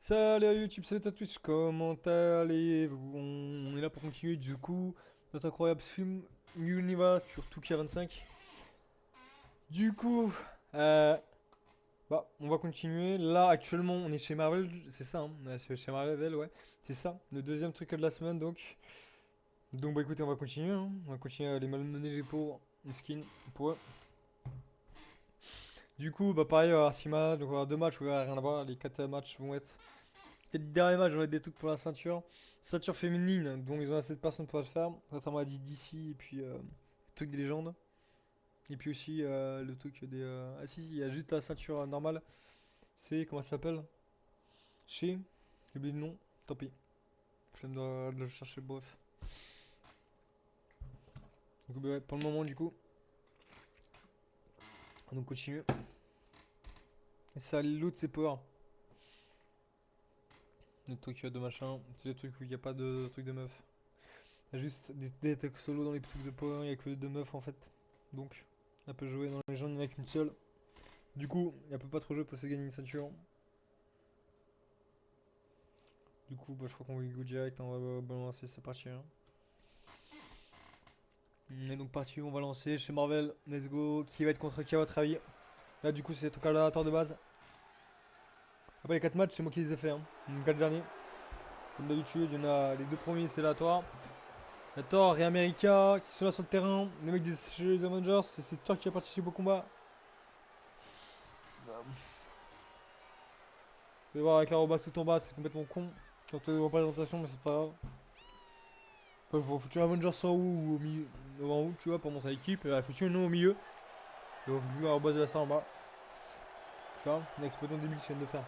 Salut YouTube, salut à tous, comment allez-vous? On est là pour continuer du coup notre incroyable film Universe sur Tuki 25. Du coup, euh, on va continuer. Là actuellement on est chez Marvel, c'est ça, hein? Ouais, c'est chez Marvel, ouais, c'est ça. Le deuxième truc de la semaine donc. Donc bah écoutez, on va continuer, hein. On va continuer à les malmener les pauvres, les skins pour eux. Du coup, bah pareil, Arcima, donc on va avoir deux matchs, ouais, rien à voir, les quatre matchs vont être. Les derniers matchs, j'aurais des trucs pour la ceinture. Ceinture féminine, donc ils ont assez de personnes pour le faire. Contrairement à d'ici, et puis le truc des légendes. Et puis aussi le truc des. Ah si, il y a juste la ceinture normale. C'est. Comment ça s'appelle? Chez. J'ai oublié le nom, tant pis. Flemme de le chercher, bref. Donc, bah, ouais, pour le moment, du coup. On continue. Et ça, l'autre, c'est power. Le truc de machin. C'est les trucs où il n'y a pas de truc de meuf. Il y a juste des attaques solo dans les trucs de power, il n'y a que deux meufs en fait. Donc, elle peut jouer dans les gens, il n'y en a qu'une seule. Du coup, elle peut pas trop jouer pour se gagner une ceinture. Du coup, bah, je crois qu'on va go direct, hein, on va balancer, c'est parti. Hein. On est donc parti, on va lancer chez Marvel, let's go. Qui va être contre qui à votre avis? Là, du coup, c'est des trucs aléatoires de base. Après, les 4 matchs, c'est moi qui les ai fait. Hein. Les 4 derniers. Comme d'habitude, il y en a les deux premiers, c'est aléatoire. Il y a Thor et America qui sont là sur le terrain. Les mecs des chez les Avengers, c'est Thor qui a participé au combat. Vous pouvez voir avec la robasse tout en bas, c'est complètement con. Quand représentation, mais c'est pas grave. Faut foutre Avengers en haut ou au milieu. En haut, tu vois, pour monter l'équipe. Et faut tuer une au milieu. Et faut foutre la robasse de ça en bas. Tu vois, un exploitant débile qui vient de le faire.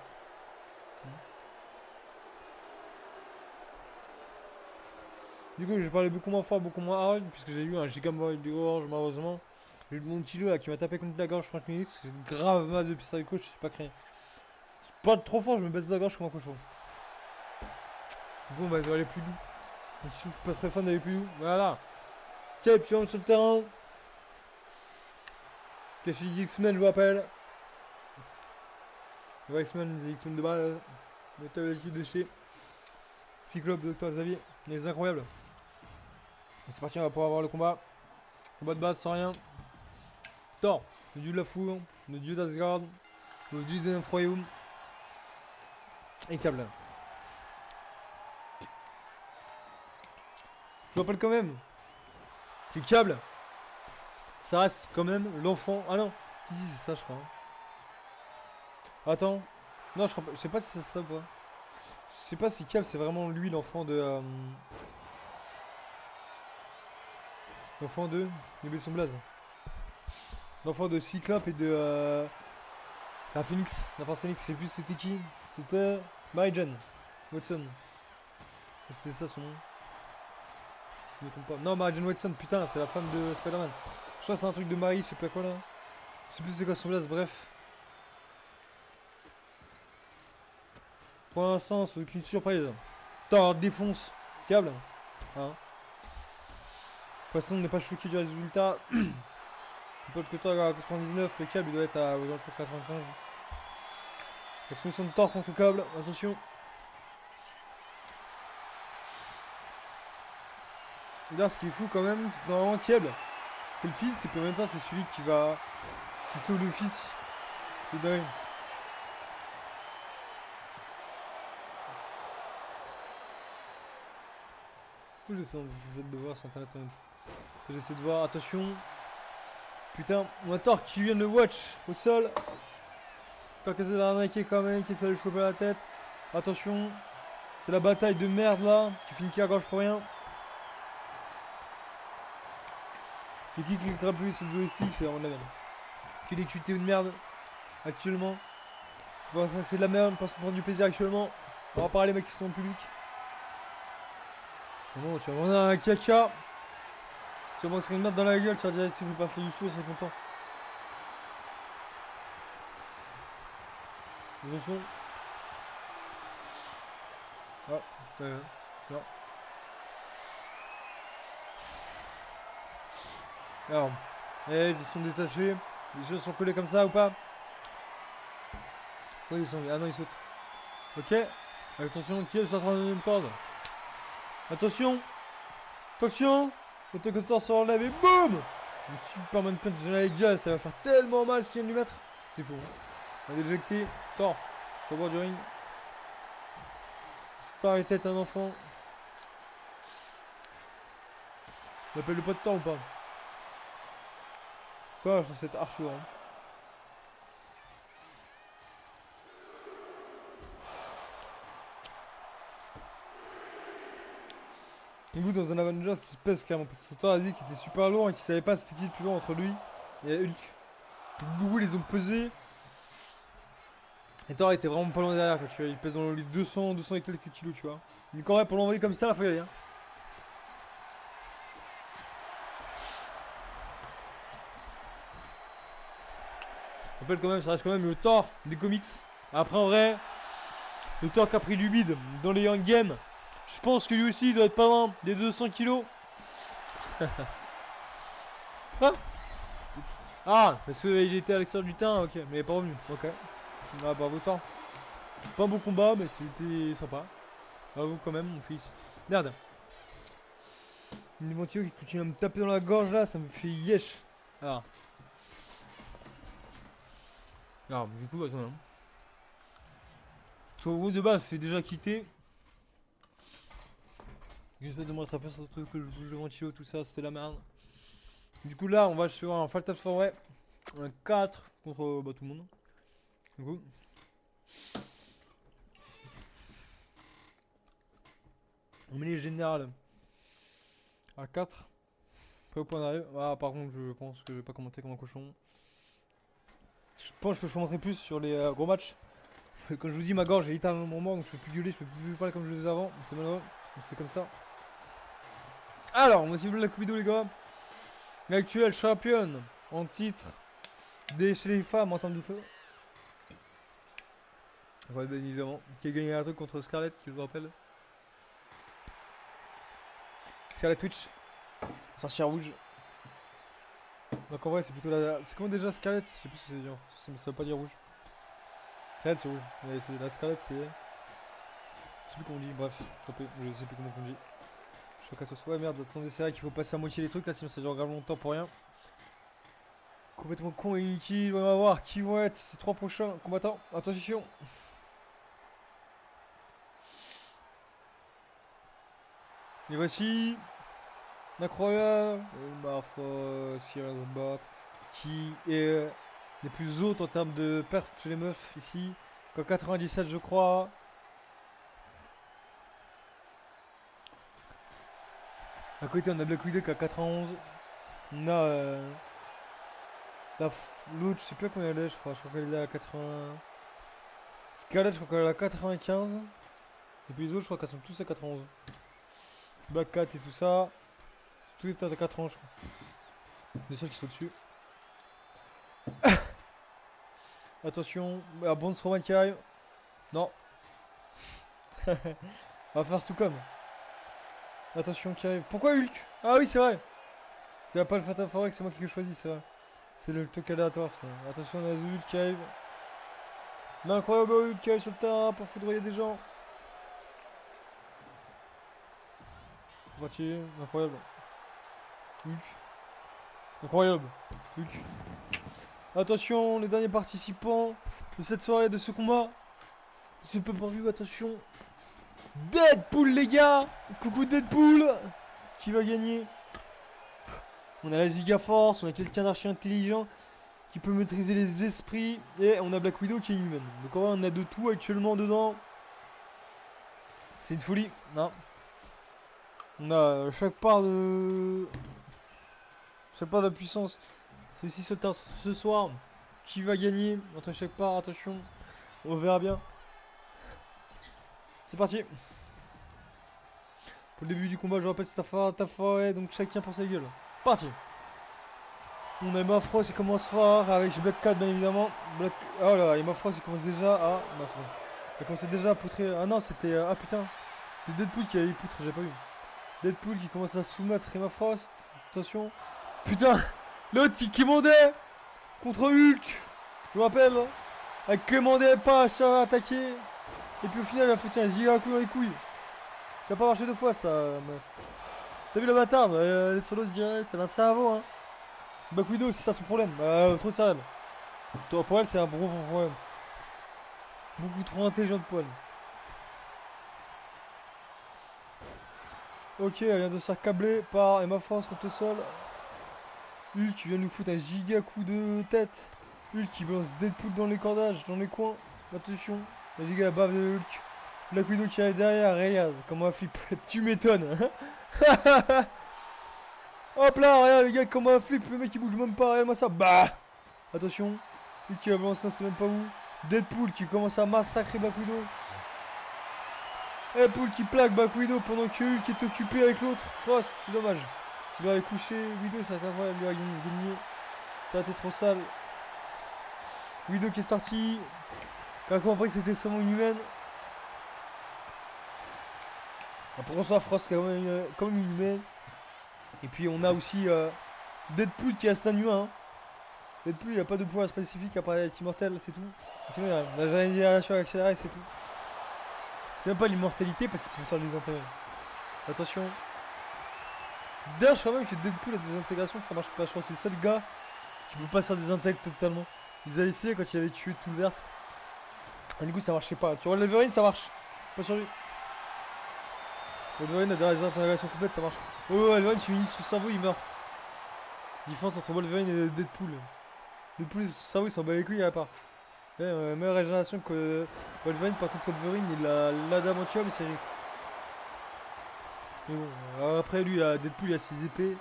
Du coup, j'ai parlé beaucoup moins fort, beaucoup moins hard, puisque j'ai eu un giga mal de gorge, malheureusement. J'ai eu mon petit loup là qui m'a tapé contre la gorge 30 minutes. J'ai grave mal depuis ça, coach, je sais pas créer. C'est pas trop fort, je me baisse de la gorge comme un cochon. Bon, bah, il doit aller plus doux. Je suis pas très fan d'aller plus doux. Voilà. Tiens, et puis on est sur le terrain. Caché X-Men, je vous rappelle. Ouais, X-Men, les X-Men de base. Metal l'équipe de chez Cyclope, Docteur Xavier. Les incroyables. C'est parti, on va pouvoir avoir le combat. Combat de base sans rien. Thor, le dieu de la foudre, le dieu d'Asgard, le dieu d'un royaume. Et câble. Je vous rappelle quand même que câble, ça reste quand même l'enfant. Ah non, si, c'est ça, je crois. Attends. Non, je crois pas. Je sais pas si c'est ça ou pas. Je sais pas si Cap c'est vraiment lui l'enfant de. L'enfant de. J'ai oublié son blaze. L'enfant de Cyclope et de. La Phoenix. L'enfant Phoenix, je sais plus c'était qui. C'était. Mary Jane Watson. C'était ça son nom. Je me trompe pas. Non, Mary Jane Watson, putain, c'est la femme de Spider-Man. Je crois que c'est un truc de Marie, je sais pas quoi là. Je sais plus c'est quoi son blaze, bref. Pour l'instant, c'est aucune surprise. Thor défonce. Câble. Hein. Pour l'instant, on n'est pas choqué du résultat. Paul Cutter à 99, le câble il doit être aux alentours de 95. La solution de Thor contre le câble, attention. D'ailleurs, ce qui est fou quand même, c'est que normalement, câble, c'est le fils, et puis en même temps, c'est celui qui va. Qui sauve le fils. C'est dingue. J'essaie de voir sur internet en même. J'essaie de voir, attention. Putain, on a Thor qui vient de le watch au sol. Thor qui essaie d'arnaquer quand même, qui essaie de le choper à la tête. Attention, c'est la bataille de merde là, qui finit qui à gauche pour rien. C'est qui cliquera plus sur le joystick, c'est vraiment de la merde. Quel est QT de merde actuellement. Je pense que c'est de la merde, parce qu'on prend du plaisir actuellement. On va parler les mecs qui sont en public. Bon, tu vas prendre un caca. Tu vas prendre une merde dans la gueule, tu vas dire que tu veux pas faire du chou, c'est content. Attention. Ah, non. Alors, ils sont détachés. Les choses sont collées comme ça ou pas? Oui, ils sont. Ah non, ils sautent. Ok. Attention, qui est sur la troisième corde? Attention! Attention! Le Tokotor se relève et boum! Le Superman Punch de la gueule, ça va faire tellement mal ce qu'il vient de lui mettre. C'est fou. On va déjecter. Thor, sur le bord du ring. Par les têtes un enfant. J'appelle le pas de temps ou pas? Quoi, je cette arche lourde. Et vous, dans un Avengers, c'est pèse carrément. Parce que Thor a dit qu'il était super lourd et qu'il savait pas c'était qui le plus lourd entre lui et Hulk. Google, ils ont pesé. Et Thor était vraiment pas loin derrière, quoi, tu vois. Il pèse dans les 200 et quelques kilos, tu vois. Mais quand même, pour l'envoyer comme ça, la faut y aller, hein. Je rappelle quand même, ça reste quand même le Thor des comics. Après, en vrai, le Thor qui a pris du bide dans les Young Games. Je pense que lui aussi il doit être pas loin des 200 kilos. Quoi? Ah, parce qu'il était à l'extérieur du terrain, ok, mais il est pas revenu, ok. Ah, bravo Thor. Pas un bon combat, mais c'était sympa. Bravo quand même, mon fils. Merde. Une éventuelle qui continue à me taper dans la gorge là, ça me fait yesh. Ah. Alors, du coup, attends. Hein. Sur le gros de base, c'est déjà quitté. J'essaie de me rattraper sur le truc que je joue le ventilo, tout ça, c'était la merde. Du coup, là, on va sur un Fatal 4-Way. Un 4 contre tout le monde. Du coup. On met les générales à 4. Après au point d'arrivée. Ah, par contre, je pense que je vais pas commenter comme un cochon. Je pense que je commenterai plus sur les gros matchs. Comme je vous dis, ma gorge est littéralement mort, donc je peux plus gueuler, je peux plus parler comme je le faisais avant. C'est malheureux, c'est comme ça. Alors, on va suivre la coupe vidéo, les gars. L'actuelle championne en titre chez les femmes en termes de feu. Ouais, bien évidemment. Qui a gagné un truc contre Scarlett, que je vous rappelle. Scarlett Witch. Sorcière rouge. Donc en vrai, c'est plutôt la. C'est comment déjà Scarlett? Je sais plus ce que c'est dire. Ça veut pas dire rouge. Scarlett, c'est rouge. Ouais, la Scarlett, c'est. Je sais plus comment on dit. Bref, je sais plus comment on dit. Je crois qu'à ce soit. Ouais, merde, attendez, c'est vrai qu'il faut passer à moitié les trucs là, sinon ça dure grave longtemps pour rien. Complètement con et inutile. On va voir qui vont être ces 3 prochains combattants. Attention. Et voici l'incroyable Marfo Sirius Bot qui est des plus hautes en termes de perf chez les meufs ici. Qu'en 97 je crois. À côté on a Black Widow qui a 91. On a l'autre je sais plus combien elle est je crois qu'elle est à 80. Scarlett je crois qu'elle est à 95. Et puis les autres je crois qu'elles sont tous à 91. Black Cat et tout ça. Tout est à 4 ans, je crois. Les seuls qui sont dessus. Attention, Bond Strowman qui arrive. Non. On va faire tout comme. Attention qui arrive. Pourquoi Hulk? Ah oui, c'est vrai. C'est pas le Fatal Forex, c'est moi qui l'ai choisi, c'est vrai. C'est le truc aléatoire, ça. Attention, on a Hulk qui arrive. L'incroyable Hulk qui arrive sur le terrain pour foudroyer des gens. C'est parti, incroyable. Hulk. Incroyable. Hulk. Attention, les derniers participants de cette soirée, de ce combat. C'est peu vu, attention. Deadpool, les gars. Coucou Deadpool. Qui va gagner? On a la Giga Force, on a quelqu'un d'archi intelligent qui peut maîtriser les esprits. Et on a Black Widow qui est humaine. Donc en vrai, on a de tout actuellement dedans. C'est une folie. Non. On a chaque part de puissance. C'est aussi ce soir qui va gagner entre chaque part. Attention, on verra bien. C'est parti. Pour le début du combat, je rappelle, c'est ta forêt, donc chacun pour sa gueule. Parti. On a Emma Frost qui commence fort avec Black Cat bien évidemment. Oh là, Emma Frost il commence déjà à. Non, c'est bon. Elle commençait déjà à poutrer. Ah non, c'était. Ah putain. C'était Deadpool qui avait poutre, j'ai pas vu. Deadpool qui commence à soumettre Emma Frost. Attention. Putain. L'autre qui mandait contre Hulk. Je vous rappelle. Elle commandait pas à se faire attaquer. Et puis au final, il a foutu un giga coup dans les couilles. Ça a pas marché deux fois, ça, meuf. T'as vu la bâtarde? Elle est solo direct, elle a un cerveau, hein. Black Widow, c'est ça son problème. Trop de céréales. Pour elle, c'est un gros problème. Beaucoup trop intelligent de poil. Ok, elle vient de se faire câbler par Emma France contre le sol. Hulk qui vient nous foutre un giga coup de tête. Hulk qui balance Deadpool dans les cordages, dans les coins. Attention, le giga bave de Hulk. Black Widow qui arrive derrière, regarde comment elle flippe. Tu m'étonnes. Hop là, regarde les gars, comment elle flippe. Le mec il bouge même pas, regarde-moi ça. Bah attention, Hulk qui va balancer, on sait même pas où. Deadpool qui commence à massacrer Black Widow. Deadpool qui plaque Black Widow pendant que Hulk est occupé avec l'autre. Frost, c'est dommage. S'il aurait couché Widow, ça aurait été incroyable, il aurait gagné. Ça aurait été trop sale. Widow qui est sorti. Quand on a compris que c'était seulement une humaine. Après on soit Frost comme une humaine. Et puis on a aussi Deadpool qui reste un humain. Hein. Deadpool il a pas de pouvoir spécifique à part être immortel, c'est tout. Sinon il a la génération accélérée, c'est tout. C'est même pas l'immortalité parce qu'il peut faire des intérêts. Attention. D'ailleurs je crois même que Deadpool a des intégrations que ça marche pas. Je crois que c'est le seul gars qui peut pas faire des intègres totalement. Ils avaient essayé quand il avait tué tout le verse. Et du coup ça marchait pas. Sur Wolverine ça marche. Pas sur lui. Wolverine a des intégrations complètes, ça marche. Oh Wolverine tu uniques son cerveau il meurt. Différence entre Wolverine et Deadpool. Deadpool son cerveau il s'en bat les couilles à part. Meilleure régénération que Wolverine, par contre Wolverine il a l'adamantium et c'est riff. Mais bon, alors après lui Deadpool il a ses épées.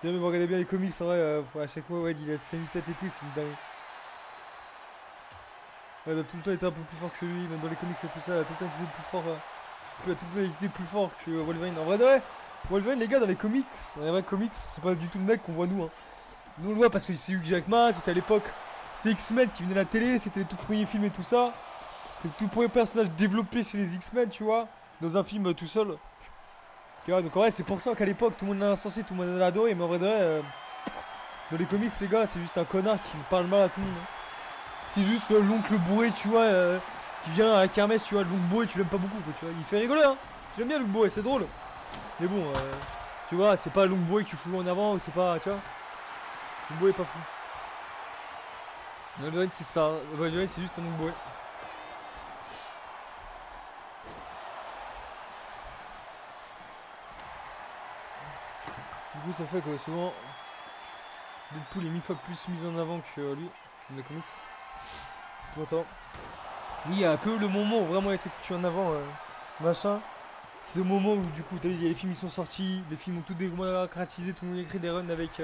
Si jamais vous regardez bien les comics en vrai, à chaque fois ouais il a une tête et tout, c'est une dingue. Ouais, il a tout le temps été un peu plus fort que lui, même dans les comics et tout ça, il a tout le temps été plus fort. Il a tout le temps été plus fort que Wolverine. En vrai de vrai, Wolverine les gars dans les comics, c'est pas du tout le mec qu'on voit nous. Hein. Nous on le voit parce que c'est Hugh Jackman, c'était à l'époque. C'est X-Men qui venait à la télé, c'était les tout premiers films et tout ça. C'est le tout premier personnage développé chez les X-Men, tu vois, dans un film tout seul. Tu vois, donc en vrai, c'est pour ça qu'à l'époque, tout le monde l'a insensé, tout le monde l'a adoré, mais en vrai de vrai, dans les comics, les gars, c'est juste un connard qui parle mal à tout le monde. C'est juste l'oncle bourré, tu vois, qui vient à la kermesse, tu vois, l'oncle bourré, tu l'aimes pas beaucoup, quoi, tu vois. Il fait rigoler, hein. J'aime bien l'oncle bourré, c'est drôle. Mais bon, tu vois, c'est pas l'oncle bourré qui fout en avant, ou c'est pas, tu vois. L'oncle bourré est pas fou. Wolverine c'est ça, Wolverine c'est juste un ongle bourré. Du coup ça fait que souvent Deadpool est 1000 fois plus mis en avant que lui dans les comics. Tout autant. Oui, il y a que le moment où vraiment il a été foutu en avant, machin. C'est au moment où du coup t'as vu, les films ils sont sortis, les films ont tout démocratisé, tout le monde a écrit des runs avec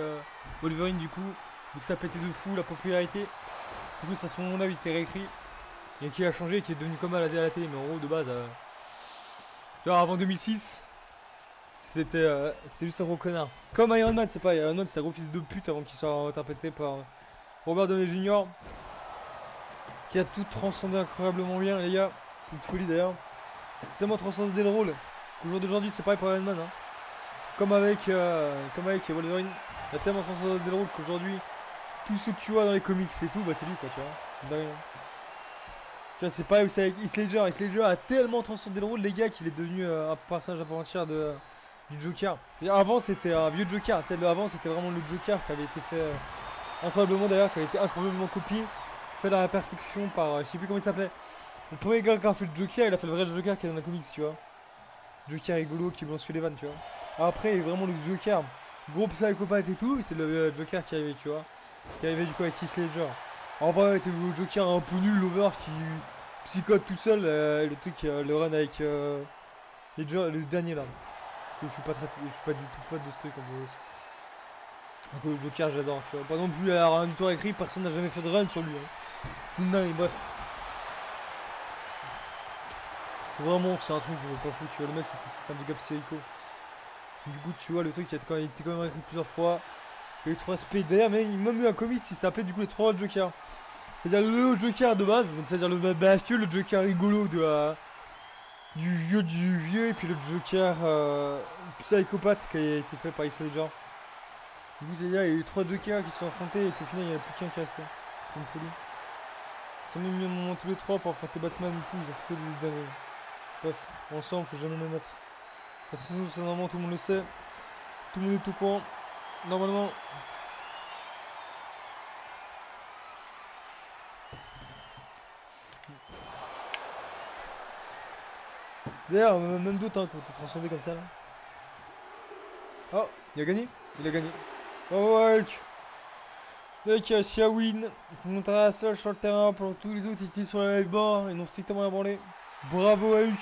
Wolverine du coup. Donc ça a pété de fou la popularité. Du coup, c'est à ce moment-là, il était réécrit. Et qui a changé, qui est devenu comme à la télé. Mais en gros, de base, tu vois, avant 2006, c'était juste un gros connard. Comme Iron Man, c'est pas Iron Man, c'est un gros fils de pute avant qu'il soit interprété par Robert Downey Jr. Qui a tout transcendé incroyablement bien, les gars. C'est une folie d'ailleurs. Tellement transcendé le rôle qu'au jour d'aujourd'hui, c'est pareil pour Iron Man. Hein. Comme avec Wolverine, il a tellement transcendé le rôle qu'aujourd'hui, tout ce que tu vois dans les comics et tout, bah c'est lui quoi, tu vois. C'est dingue. Tu vois, c'est pareil aussi avec Heath Ledger. Heath Ledger a tellement transcendé le rôle, les gars, qu'il est devenu un personnage à part entière du Joker. Avant, c'était un vieux Joker. Tu sais, avant, c'était vraiment le Joker qui avait été fait incroyablement d'ailleurs, qui avait été incroyablement copié, fait à la perfection par, je sais plus comment il s'appelait. Le premier gars qui a fait le Joker, il a fait le vrai Joker qui est dans la comics, tu vois. Joker rigolo qui balance sur les vannes, tu vois. Après, vraiment le Joker, gros psychopathe et tout, c'est le Joker qui arrivait, tu vois. Qui arrivait du coup avec Heath Ledger. En vrai, t'es le Joker un peu nul, l'over qui psychote tout seul, le truc, le run avec Ledger, le dernier là. Je suis pas du tout fan de ce truc en fait. Donc le Joker j'adore, tu vois. Pas non plus à rien du tout écrit, personne n'a jamais fait de run sur lui. Hein. C'est dingue, bref. Je vois vraiment que c'est un truc que je veux pas fou, tu vois. Le mec c'est un handicap psycho. Du coup tu vois le truc qui a été quand même écrit plusieurs fois. Les 3 aspects. D'ailleurs, mais il m'a mis un comics, il s'appelait du coup les 3 Jokers. C'est-à-dire le Joker de base, donc c'est-à-dire le bestieux, le Joker rigolo du vieux, et puis le Joker psychopathe qui a été fait par Heath Ledger. Du coup, c'est-à-dire il y a eu 3 Jokers qui se sont affrontés, et puis au final, il n'y en a plus qu'un qui est resté. C'est une folie. Ils sont même mis un moment tous les trois pour faire tes Batman et tout, ils ont fait que des dingueries. Bref, ensemble, faut jamais me mettre. Parce que c'est normalement tout le monde le sait. Tout le monde est au courant. Normalement. D'ailleurs, même d'autres hein, qui ont été transcendés comme ça là. Oh, il a gagné. Il a gagné. Oh, Hulk. Mec, il y a Siawin qui montera seul sur le terrain pendant que tous les autres étaient sur la bord et n'ont strictement rien branlé. Bravo Hulk.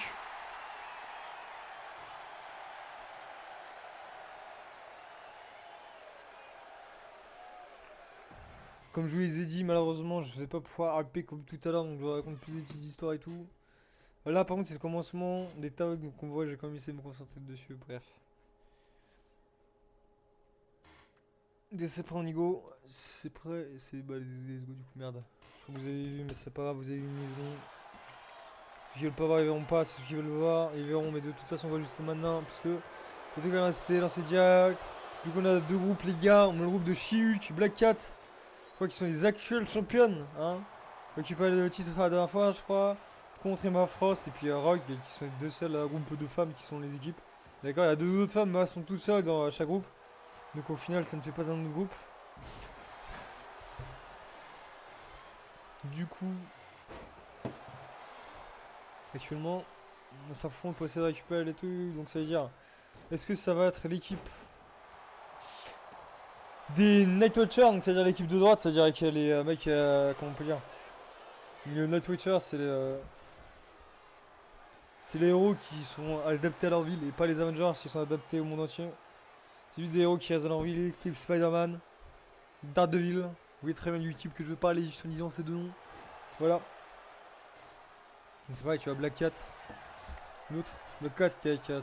Comme je vous les ai dit, malheureusement, je ne vais pas pouvoir hyper comme tout à l'heure, donc je vous raconte plus des petites histoires et tout. Là, par contre, c'est le commencement des tags, donc on voit, j'ai quand même essayé de me concentrer dessus, bref. C'est prêt, on y go. C'est prêt, c'est bah, let's go du coup, merde. Je crois que vous avez vu, mais c'est pas grave, vous avez vu une maison. Ceux qui veulent pas voir, ils verront pas. Ceux qui veulent voir, ils verront, mais de toute façon, on voit juste maintenant, parce que le truc là, c'était lancé direct. Du coup, on a deux groupes, les gars. On a le groupe de She-Hulk, Black Cat. Je crois qu'ils sont les actuels championnes, hein. Qui parlaient le titre la dernière fois, je crois. Contre Emma Frost et puis Rogue, qui sont les deux seuls groupes de femmes qui sont les équipes. D'accord, il y a deux autres femmes, mais elles sont toutes seules dans chaque groupe. Donc au final, ça ne fait pas un autre groupe. Du coup, actuellement, on s'affronte pour essayer de récupérer les trucs. Donc ça veut dire, est-ce que ça va être l'équipe des Night Watchers, donc c'est-à-dire l'équipe de droite, c'est-à-dire avec les mecs, comment on peut dire, le Night Watchers, c'est les héros qui sont adaptés à leur ville et pas les Avengers qui sont adaptés au monde entier. C'est juste des héros qui restent dans leur ville, type Spider-Man, Daredevil. Vous voyez très bien du type que je veux pas aller juste en disant ces deux noms. Voilà. Donc c'est pareil, tu as Black Cat, l'autre, Black Cat qui a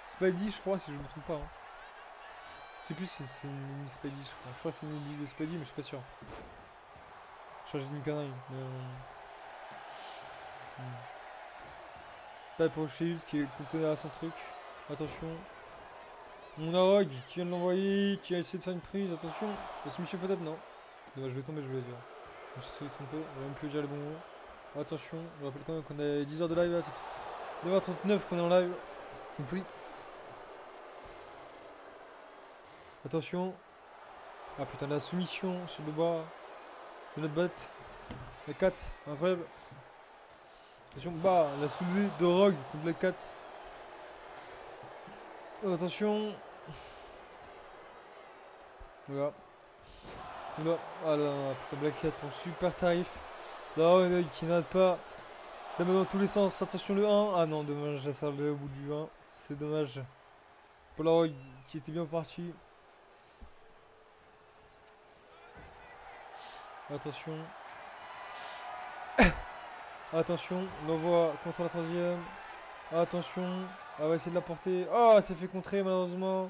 Spidey, je crois, si je me trompe pas. Hein. Je sais plus si c'est une Spidey, je crois. Je crois que c'est une église de Spidey, mais je suis pas sûr. Je crois que j'ai dit une connerie. Mais pas pour Shield qui est contenir à son truc. Attention. On a Rogue qui vient de l'envoyer, qui a essayé de faire une prise. Attention. Est-ce Michel peut-être non. Dommage, je vais tomber, je vais dire. Je me suis trompé, j'aurais même pu dire les bons mots. Attention, je rappelle quand même qu'on a 10 heures de live là, ça fait 9h39 qu'on est en live. C'est une folie. Attention. Ah putain, la soumission sur le bas de notre batte. La 4, incroyable. Attention, bah, la soulevée de Rogue contre la 4. Oh, attention. Voilà. Là, ah là, là, putain, Black Cat pour super tarif. Là, ouais, qui n'arrête pas. Là, dans tous les sens. Attention, le 1. Ah non, dommage, la salle au bout du 1. C'est dommage. Pour la Rogue qui était bien parti. Attention. Attention, l'envoi contre la troisième. Attention, elle va essayer de la porter. Oh, elle s'est fait contrer malheureusement.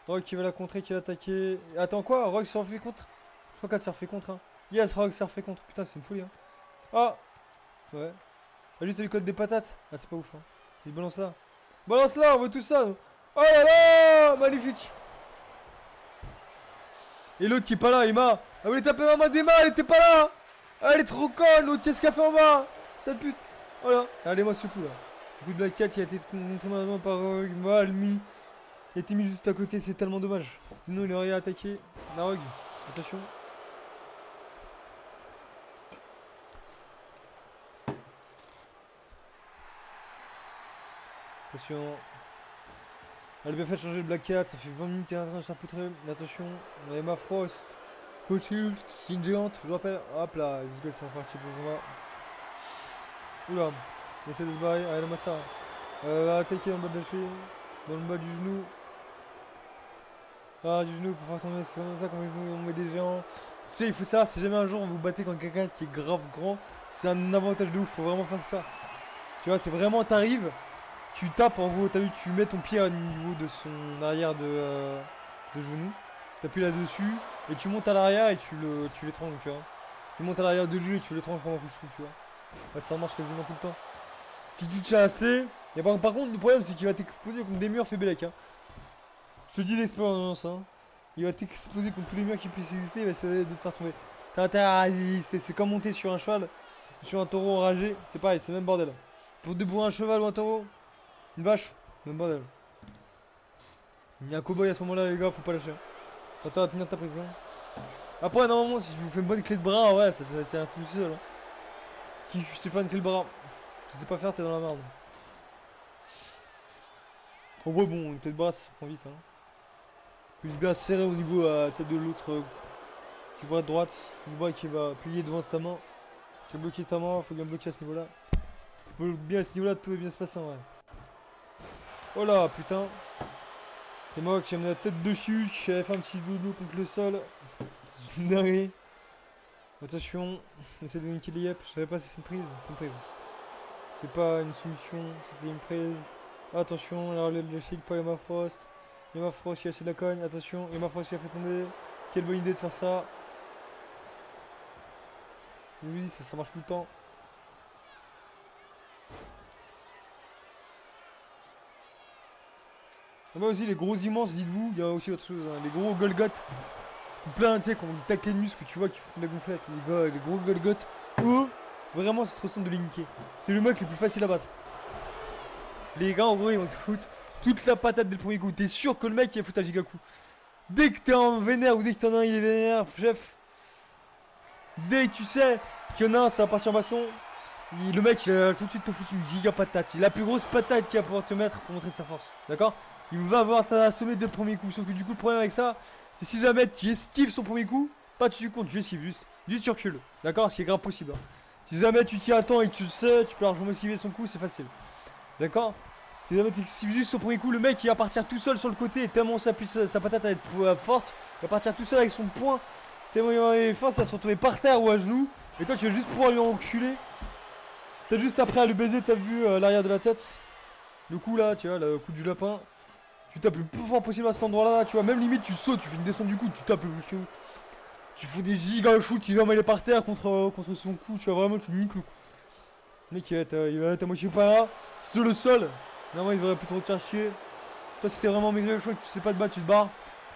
Rogue qui va la contrer, qui va l'attaquer. Attends quoi, Rogue s'est refait contre. Je crois qu'elle s'est refait contre. Hein. Yes, Rogue s'est refait contre. Putain, c'est une folie. Hein. Ah ouais. Elle juste le code des patates. Ah, c'est pas ouf. Hein. Il balance là. Balance là, on veut tout ça. Nous. Oh là là, magnifique. Et l'autre qui est pas là, Emma. Elle voulait taper ma main d'Emma, elle était pas là. Ah, elle est trop conne, l'autre, qu'est-ce qu'elle fait en bas? Sale pute. Voilà. Allez, moi ce coup là. Le coup de Black Cat qui a été montré malheureusement par Rogue, mal mis. Il a été mis juste à côté, c'est tellement dommage. Sinon il aurait attaqué la Rogue. Attention. Attention. Elle a bien fait de changer le Black Cat, ça fait 20 minutes et un train de s'arpoutrer. Attention, on a Emma Frost. Coach Hulk, c'est une géante, je vous rappelle. Hop là, les gars sont partis pour moi. Oula, il essaie de se barrer, allez, moi ça. Attaquer dans le bas de la cheville, dans le bas du genou. Ah, du genou pour faire tomber, c'est comme ça qu'on met des géants. Tu sais, il faut savoir, si jamais un jour vous battez contre quelqu'un qui est grave grand, c'est un avantage de ouf, faut vraiment faire ça. Tu vois, c'est vraiment, t'arrives, tu tapes en gros, t'as vu, tu mets ton pied au niveau de son arrière de genou, t'appuies là-dessus, et tu montes à l'arrière et tu l'étrangles, tu vois. Tu montes à l'arrière de lui et tu l'étrangles pendant que tu vois. Ouais, ça marche quasiment tout le temps. Si tu tiens assez, et par contre, le problème c'est qu'il va t'exploser comme des murs fait Bélec, hein. Je te dis l'expérience, hein. Il va t'exploser contre tous les murs qui puissent exister, il va essayer de te faire tomber. T'as intérêt à résister, c'est comme monter sur un cheval. Sur un taureau enragé, c'est pareil, c'est le même bordel. Pour débourrer un cheval ou un taureau, une vache, même bordel. Il y a un cowboy à ce moment-là, les gars, faut pas lâcher. Attends à tenir ta prison. Après, normalement, si je vous fais une bonne clé de bras, ouais, ça tient tout seul. Hein. Qui sait faire une clé de bras? Tu sais pas faire, t'es dans la merde. En vrai, bon, une clé de bras, ça prend vite. Hein. Puis bien serré au niveau tête de l'autre. Tu vois à droite, le bras qui va plier devant ta main. Tu as bloqué ta main, faut bien bloquer à ce niveau-là. Faut bien à ce niveau-là, tout va bien se passer en vrai. Oh là, putain. C'est moi qui ai amené la tête de chute, j'avais fait un petit dodo contre le sol. C'est une dinguerie. Attention, essaye de niquer les yep. Je savais pas si c'est une prise. C'est une prise. C'est pas une soumission, c'était une prise. Attention, alors le shield pas Emma Frost. Emma Frost qui a essayé de la cogne. Attention, Emma Frost qui a fait tomber. Quelle bonne idée de faire ça. Oui, ça marche tout le temps. Et moi aussi, les gros immenses, dites-vous, il y a aussi autre chose. Hein. Les gros Golgoth. Plein, tu sais, quand on tacle les muscles, tu vois, qui font de la gonflette. Les gars, les gros Golgoth. Eux, vraiment, c'est trop simple de les niquer. C'est le mec le plus facile à battre. Les gars, en gros, ils vont te foutre toute la patate dès le premier coup. T'es sûr que le mec, il va foutre un giga coup. Dès que t'es en vénère ou dès que t'en as un, il est vénère, chef. Dès que tu sais qu'il y en a un, ça va partir en baston. Le mec, il va tout de suite te foutre une giga patate. C'est la plus grosse patate qu'il va pouvoir te mettre pour montrer sa force. D'accord? Il va avoir ça assommé dès le premier coup. Sauf que du coup, le problème avec ça, c'est si jamais tu esquives son premier coup, pas tu comptes, tu esquives juste. Juste tu recules. D'accord? Ce qui est grave possible. Hein. Si jamais tu t'y attends et que tu le sais, tu peux largement esquiver son coup, c'est facile. D'accord? Si jamais tu esquives juste son premier coup, le mec il va partir tout seul sur le côté. Tellement sa patate va être forte, il va partir tout seul avec son poing. Tellement il va être fort, ça va se retrouver par terre ou à genoux. Et toi tu vas juste pouvoir lui enculer. T'as juste après à le baiser, t'as vu l'arrière de la tête. Le coup là, tu vois, le coup du lapin. Tu tapes le plus fort possible à cet endroit là, tu vois, même limite tu sautes, tu fais une descente du coup, tu tapes le plus. Tu fais des giga shoots, si jamais il est par terre contre son cou, tu vois vraiment, tu lui niques le coup. Le mec il va être à moitié pas là, sur le sol. Normalement il devrait plus trop te faire chier. Toi si t'es vraiment maigre le choix et que tu sais pas te battre, tu te barres.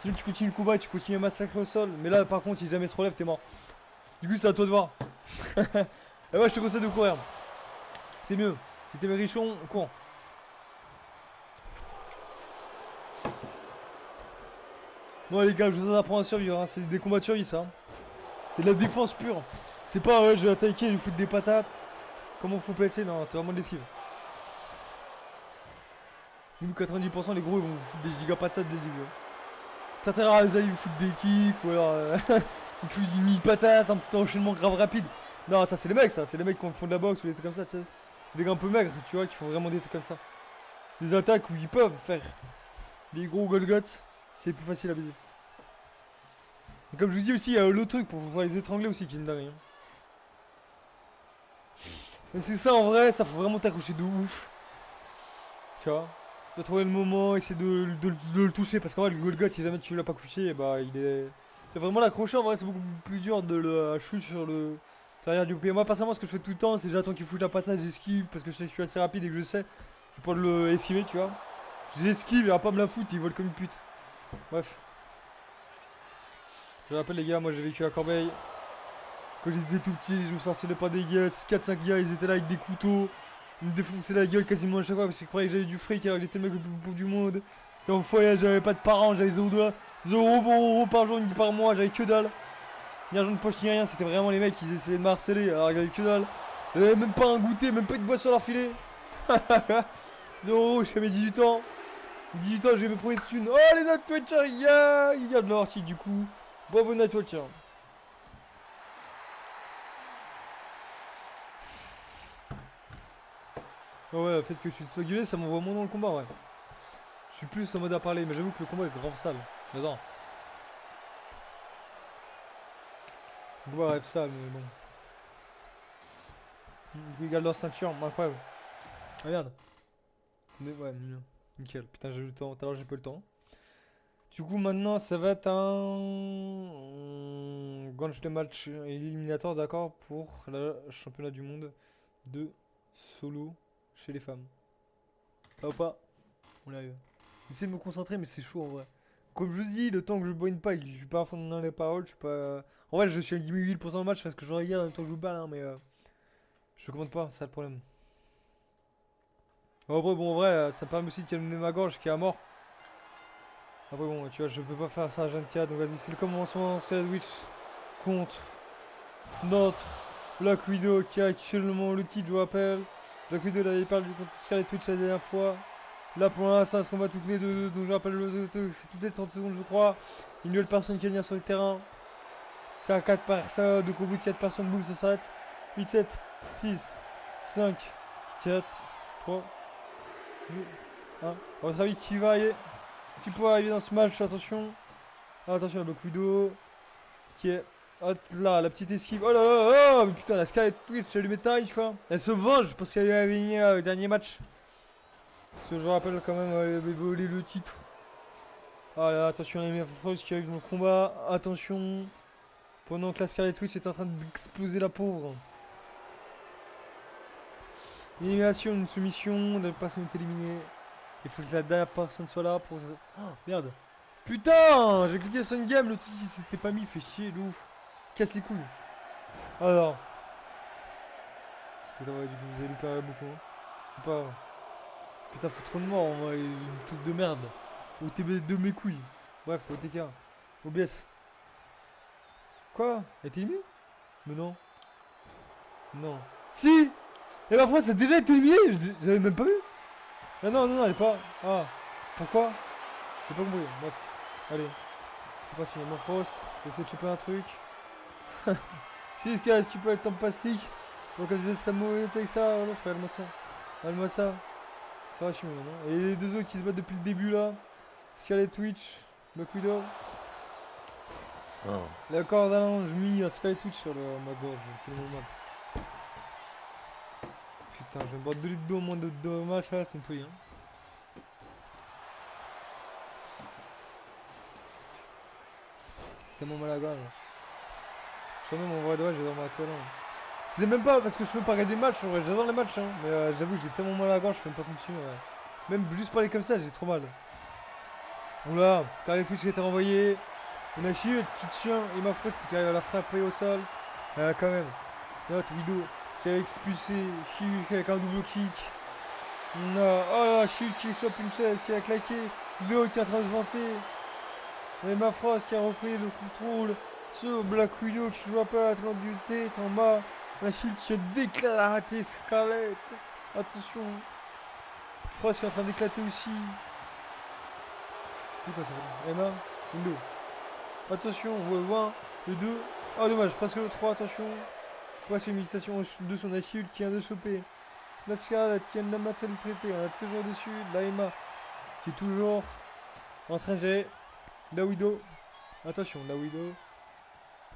Sinon tu continues le combat et tu continues à massacrer au sol. Mais là par contre, si jamais il se relève, t'es mort. Du coup c'est à toi de voir. Et moi je te conseille de courir. C'est mieux. Si t'es richon, cours. Bon les gars, je vous apprends à survivre, hein. C'est des combats de survie ça. C'est de la défense pure. C'est pas ouais, je vais attaquer, je vais foutre des patates. Comment faut placer? Non, c'est vraiment de l'esquive. Nous 90% les gros ils vont vous foutre des giga patates dès le début. Certains rares ils vous foutent des kicks ou alors ils te foutent une mini patate, un petit enchaînement grave rapide. Non ça c'est les mecs ça, c'est les mecs qui font de la boxe ou des trucs comme ça, tu sais. C'est des gars un peu maigres, tu vois, qui font vraiment des trucs comme ça. Des attaques où ils peuvent faire des gros Golgoth, c'est plus facile à baiser. Et comme je vous dis aussi, il y a l'autre truc pour pouvoir les étrangler aussi qui est une dinguerie. Hein. Mais c'est ça en vrai, ça faut vraiment t'accrocher de ouf. Tu vois. Tu dois trouver le moment, essayer de le toucher parce qu'en vrai le Golgoth si jamais tu l'as pas couché, bah il est. Tu dois vraiment l'accrocher en vrai, c'est beaucoup plus dur de le shoot sur le. Derrière du pied. Moi personnellement ce que je fais tout le temps c'est j'attends qu'il foute la patate, j'esquive parce que je suis assez rapide et que je sais. Je peux pas le esquiver tu vois. J'esquive, il va pas me la foutre, il vole comme une pute. Bref. Je rappelle les gars, moi j'ai vécu à Corbeil. Quand j'étais tout petit, je me sortais pas des gars, 4-5 gars, ils étaient là avec des couteaux. Ils me défonçaient la gueule quasiment à chaque fois parce qu'ils croyaient que j'avais du fric alors que j'étais le mec le plus pauvre du monde. J'étais en foyer, j'avais pas de parents, j'avais 0 € par jour, ni par mois, j'avais que dalle. Ni argent de poche ni rien, c'était vraiment les mecs qui essayaient de me harceler alors que j'avais que dalle. J'avais même pas un goûter, même pas une boisson à leur filer. 0 €, j'ai mes 18 ans. 18 ans, j'ai mes premiers thunes. Oh les Night Watchers, yeah! Il y a de leur site du coup. Bravo Night Watchers. Oh ouais, le fait que je suis slugulé, ça m'envoie moins dans le combat, ouais. Je suis plus en mode à parler, mais j'avoue que le combat est grave sale. J'adore. Le combat rêve sale, mais bon. Il égale leur ceinture, incroyable. Regarde. Ouais, nickel. Putain, j'ai eu le temps. Tout à l'heure, j'ai pas eu le temps. Du coup, maintenant, ça va être un Gauntlet match éliminatoire, d'accord, pour le championnat du monde de solo chez les femmes. Ça va pas? On arrive. J'essaie de me concentrer, mais c'est chaud en vrai. Comme je vous dis, le temps que je bois une paille, je suis pas à fond dans les paroles, je suis pas. En vrai, je suis à 10 000% de match parce que je regarde en même temps que je vous balle, hein, mais. Je commande pas, c'est ça le problème. Après, bon, en vrai, ça permet aussi de calmer ma gorge qui est à mort. Après, bon, tu vois, je peux pas faire ça à 24, donc vas-y, c'est le commencement. C'est la Twitch contre notre Black Widow qui a actuellement le titre, je vous rappelle. Black Widow, il avait perdu contre Scarlet Witch la dernière fois. Là, pour l'instant, ça se combat toutes les deux. Donc, je rappelle, c'est toutes les 30 secondes, je crois. Il n'y a personne qui va venir sur le terrain. C'est à 4 personnes. Donc, au bout de 4 personnes, boum, ça s'arrête. 8, 7, 6, 5, 4, 3, 2, 1. À votre avis, qui pourrait arriver dans ce match? Attention. Attention, la Black Widow qui est. Hop là, la petite esquive. Oh là là là. Mais putain, la Scarlet Witch, elle lui met tarif, hein. Elle se venge parce qu'elle a gagné le dernier match. Parce que je rappelle quand même, elle avait volé le titre. Ah là, attention, les Frost qui arrivent dans le combat. Attention. Pendant que la Scarlet Witch est en train d'exploser la pauvre. Élimination, une soumission, la personne est éliminée. Il faut que la dernière personne soit là pour. Oh merde. Putain, j'ai cliqué sur une game, le truc qui s'était pas mis, fait chier, de ouf. Casse les couilles. Alors. Putain, ouais, du coup, vous avez loupé beaucoup. Hein. C'est pas grave. Putain, faut trop de morts, moi, une truc de merde. OTB de mes couilles. Bref, OTK. OBS. Quoi? Elle était éliminée? Mais non. Non. Si! Et la France a déjà été éliminée? J'avais même pas vu. Ah non, non, non, elle est pas. Ah. Pourquoi? J'ai pas compris. Bref. Allez. C'est pas fini. Mon Frost. J'essaie de choper un truc. Si, est-ce que tu peux être en plastique? Donc, elle disait ça mourait avec ça. Oh non, frère, moi ça. Donne-moi ça. Ça va, je suis maintenant. Et les deux autres qui se battent depuis le début là. Scarlet Witch. Black Widow. Oh. La corde à linge mis à Scarlet Witch sur ma gorge. J'ai tellement mal. Putain, je vais me boire 2 litres d'eau, moins de dommages là, c'est une folie. Hein. Tellement mal à la gorge. Je sais même en vrai de vrai, j'adore ma colonne. C'est même pas parce que je peux pas regarder des matchs, en vrai, j'adore les matchs, hein. Mais j'avoue, j'ai tellement mal à la gorge, je peux même pas continuer. Ouais. Même juste parler comme ça, j'ai trop mal. Oula, Scarlet Witch qui a été renvoyé. On a Shield qui tient et ma Frost qui arrive à la frapper au sol. Quand même. Notre Widow qui a expulsé Shield avec un double kick. On a. Oh là, Shield qui chope une chaise, qui a claqué. Widow qui est en train de se vanter. Et ma Frost qui a repris le contrôle sur Black Widow qui joue pas à du tête en bas. La Shield qui a déclaré Scarlet. Attention. Frost qui est en train d'éclater aussi. C'est quoi ça? Emma, une 2. Attention, ouais, 1, le 2. Ah, dommage, presque le 3, attention. Voici une méditation de son Shield qui vient de choper. La Scarlet qui vient de la maltraiter. On a toujours dessus. La Emma qui est toujours en train de gérer. La Widow. Attention, la Widow.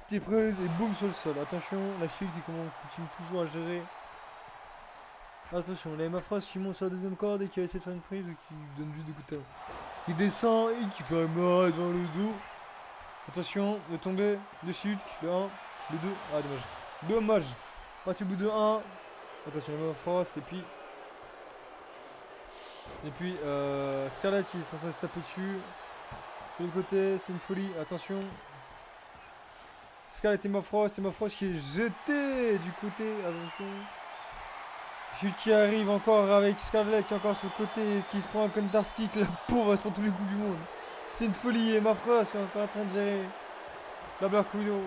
Petite prise et boum sur le sol. Attention, la Shield qui continue toujours à gérer. Attention, la Emma Frost qui monte sur la deuxième corde et qui va essayer de faire une prise ou qui donne juste des coups de talon. Il descend et qui fait un mort dans le dos. Attention, de tomber, de Shield, le 1, le 2. Ah, dommage. Dommage. Parti au bout de 1. Attention, la Emma Frost et puis. Scarlet qui est en train de se taper dessus. Sur le côté, c'est une folie. Attention. Scarlet et Emma Frost qui est jeté du côté. Attention. Shield qui arrive encore avec Scarlet qui est encore sur le côté, qui se prend un counter-stick, la pauvre elle se prend tous les coups du monde. C'est une folie, et ma Frost qui est encore en train de gérer la Black Widow.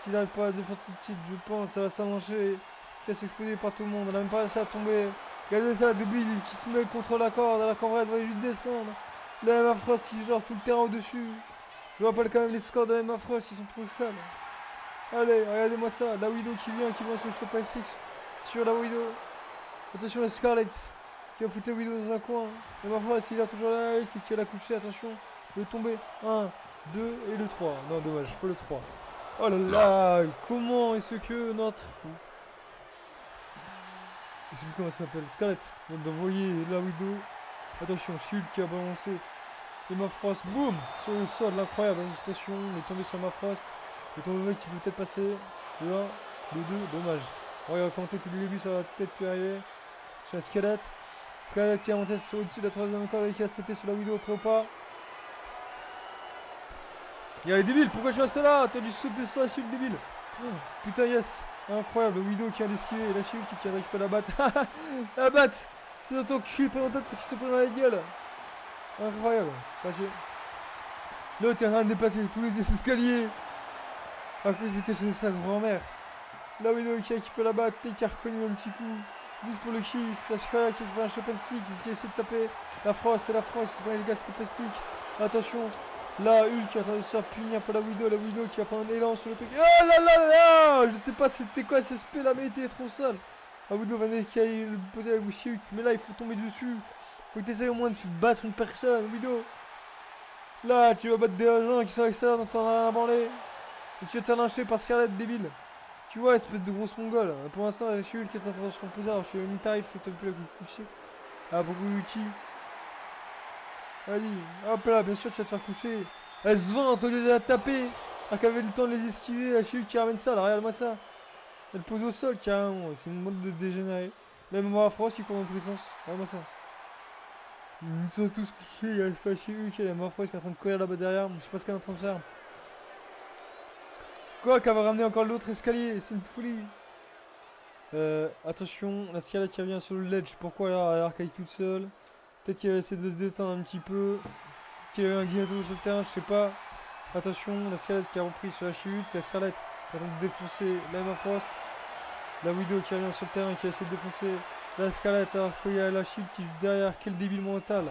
Qui n'arrive pas à défendre tout de suite, je pense, ça va s'allonger, qui va s'exploser par tout le monde, elle n'a même pas réussi à tomber. Regardez ça, Debil qui se met contre la corde, alors qu'en vrai elle devrait juste descendre. Là, Emma Frost qui gère tout le terrain au-dessus. Je rappelle quand même les scores de Emma Frost qui sont trop sales. Allez, regardez-moi ça, la Widow qui vient se choper 6 sur la Widow. Attention la Scarlet qui a foutu la Widow dans un coin. Et ma Frost il est toujours là et qui l'a couché. Attention, il va tomber. 1, 2 et le 3. Non, dommage, pas le 3. Oh là là, comment est-ce que notre. Je sais plus comment ça s'appelle. Scarlet vient d'envoyer la Widow. Attention, Shield qui a balancé. Et ma Frost, boum, sur le sol, incroyable. Attention, il est tombé sur ma Frost. Il est tombé le mec qui peut peut-être passer. Le 1, le 2, dommage. On va commenter depuis le début, ça va peut-être pu arriver. Sur la Scarlet. Scarlet qui a monté au-dessus de la troisième corde et qui a sauté sur la Widow après ou pas. Il y a les débiles, pourquoi je reste là? T'as dû sauter sur la Shield débile. Oh, putain, yes. Incroyable, Widow qui vient d'esquiver, la She-Hulk qui vient de récupérer la batte. La batte. C'est dans ton cul, pas dans ta tête, qui se prend dans la gueule. Incroyable. L'autre est en train de dépasser tous les escaliers. Alors que c'était chez sa grand-mère. La Widow qui a récupéré la batte et qui a reconnu un petit coup. Juste pour le kiff. La Square qui a fait un Chopin stick, qui essaie de taper. La Frost et la Frost, c'est pas les gars, c'était pas stick. Attention. La Hulk qui est en train de se faire punir par la Widow qui va prendre un élan sur le truc. Oh là là là. Je sais pas c'était quoi ce spé là, mais il était trop sale. La Widow va qui aille le poser avec Hulk, mais là il faut tomber dessus. Faut que t'essayes au moins de battre une personne, Widow. Là, tu vas battre des gens qui sont avec ça, dont t'en as rien à branler. Et tu vas te faire lyncher par Scarlett, débile. Tu vois, espèce de grosse mongole. Pour l'instant, je suis qui est en train de se reposer. Alors, je suis une tarif, fais-toi plus la coucher. Ah, beaucoup Yuki. Vas-y, hop là, bien sûr, tu vas te faire coucher. Elle se vante au lieu de la taper. Alors qu'elle avait le temps de les esquiver. La She-Hulk qui ramène ça, là, regarde-moi ça. Elle pose au sol, carrément. C'est une mode de dégénérer. Même moi, Frost qui court dans tous les sens. Regarde-moi ça. Ils sont tous couchés. Il reste la She-Hulk et la Frost qui est en train de courir là-bas derrière. Je sais pas ce qu'elle est en train de faire. Quoi qu'elle va ramener encore l'autre escalier, c'est une folie. Attention, la Scarlett qui revient sur le ledge. Pourquoi elle a l'arcaïque toute seule? Peut-être qu'elle va essayer de se détendre un petit peu. Peut-être qu'il y a eu un guillotine sur le terrain, je sais pas. Attention, la Scarlett qui a repris sur la chute. La Scarlett qui est en train de défoncer la Emma Frost. La Widow qui revient sur le terrain qui essaie de défoncer la Scarlett alors qu'il y a la Shield qui joue derrière. Quel débile mental.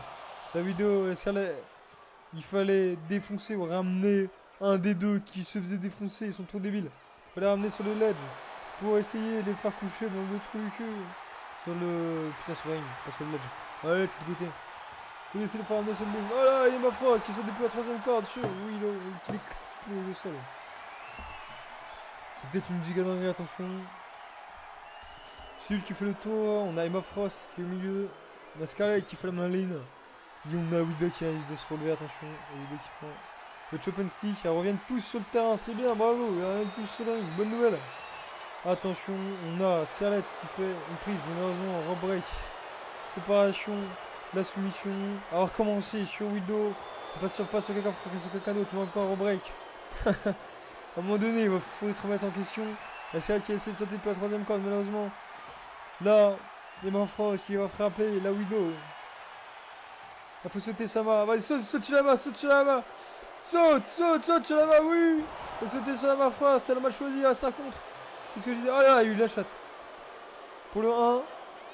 La Widow, la Scarlett. Il fallait défoncer ou ramener un des deux qui se faisait défoncer. Ils sont trop débiles. Il fallait ramener sur le ledge pour essayer de les faire coucher dans le truc. Sur le. Putain, sur le ring, pas sur le ledge. Allez, c'est le côté. Il essaie de faire ramener sur le ring. Voilà, il y a ma Frost qui sort depuis la troisième corde. Sûr, oui, il explose le sol. C'était une giga dinguerie, attention. Celui qui fait le tour, on a Emma Frost qui est au milieu. On a Scarlett qui fait la maline. Et on a Widow qui risque de se relever, attention. Widow qui prend le chop and stick. Ils reviennent tous sur le terrain, c'est bien, bravo. Ils reviennent tous sur le ring, bonne nouvelle. Attention, on a Scarlett qui fait une prise, malheureusement, rob break. Séparation, la soumission. Alors commencer sur Widow. Pas sur quelqu'un d'autre, mais encore rob break. À un moment donné, il va falloir te remettre en question. La Scarlett qui a essayé de sauter pour la troisième corde, malheureusement. Là, Emma Frost qui va frapper la Widow. Il faut sauter Sama. Vas-y, saute sur la main, saute sur la main. Saute sur la main, oui. Il faut sauter sur la main Frost, elle a mal choisi à 5 contre. Qu'est-ce que je disais? Oh là, il y a eu la chatte. Pour le 1,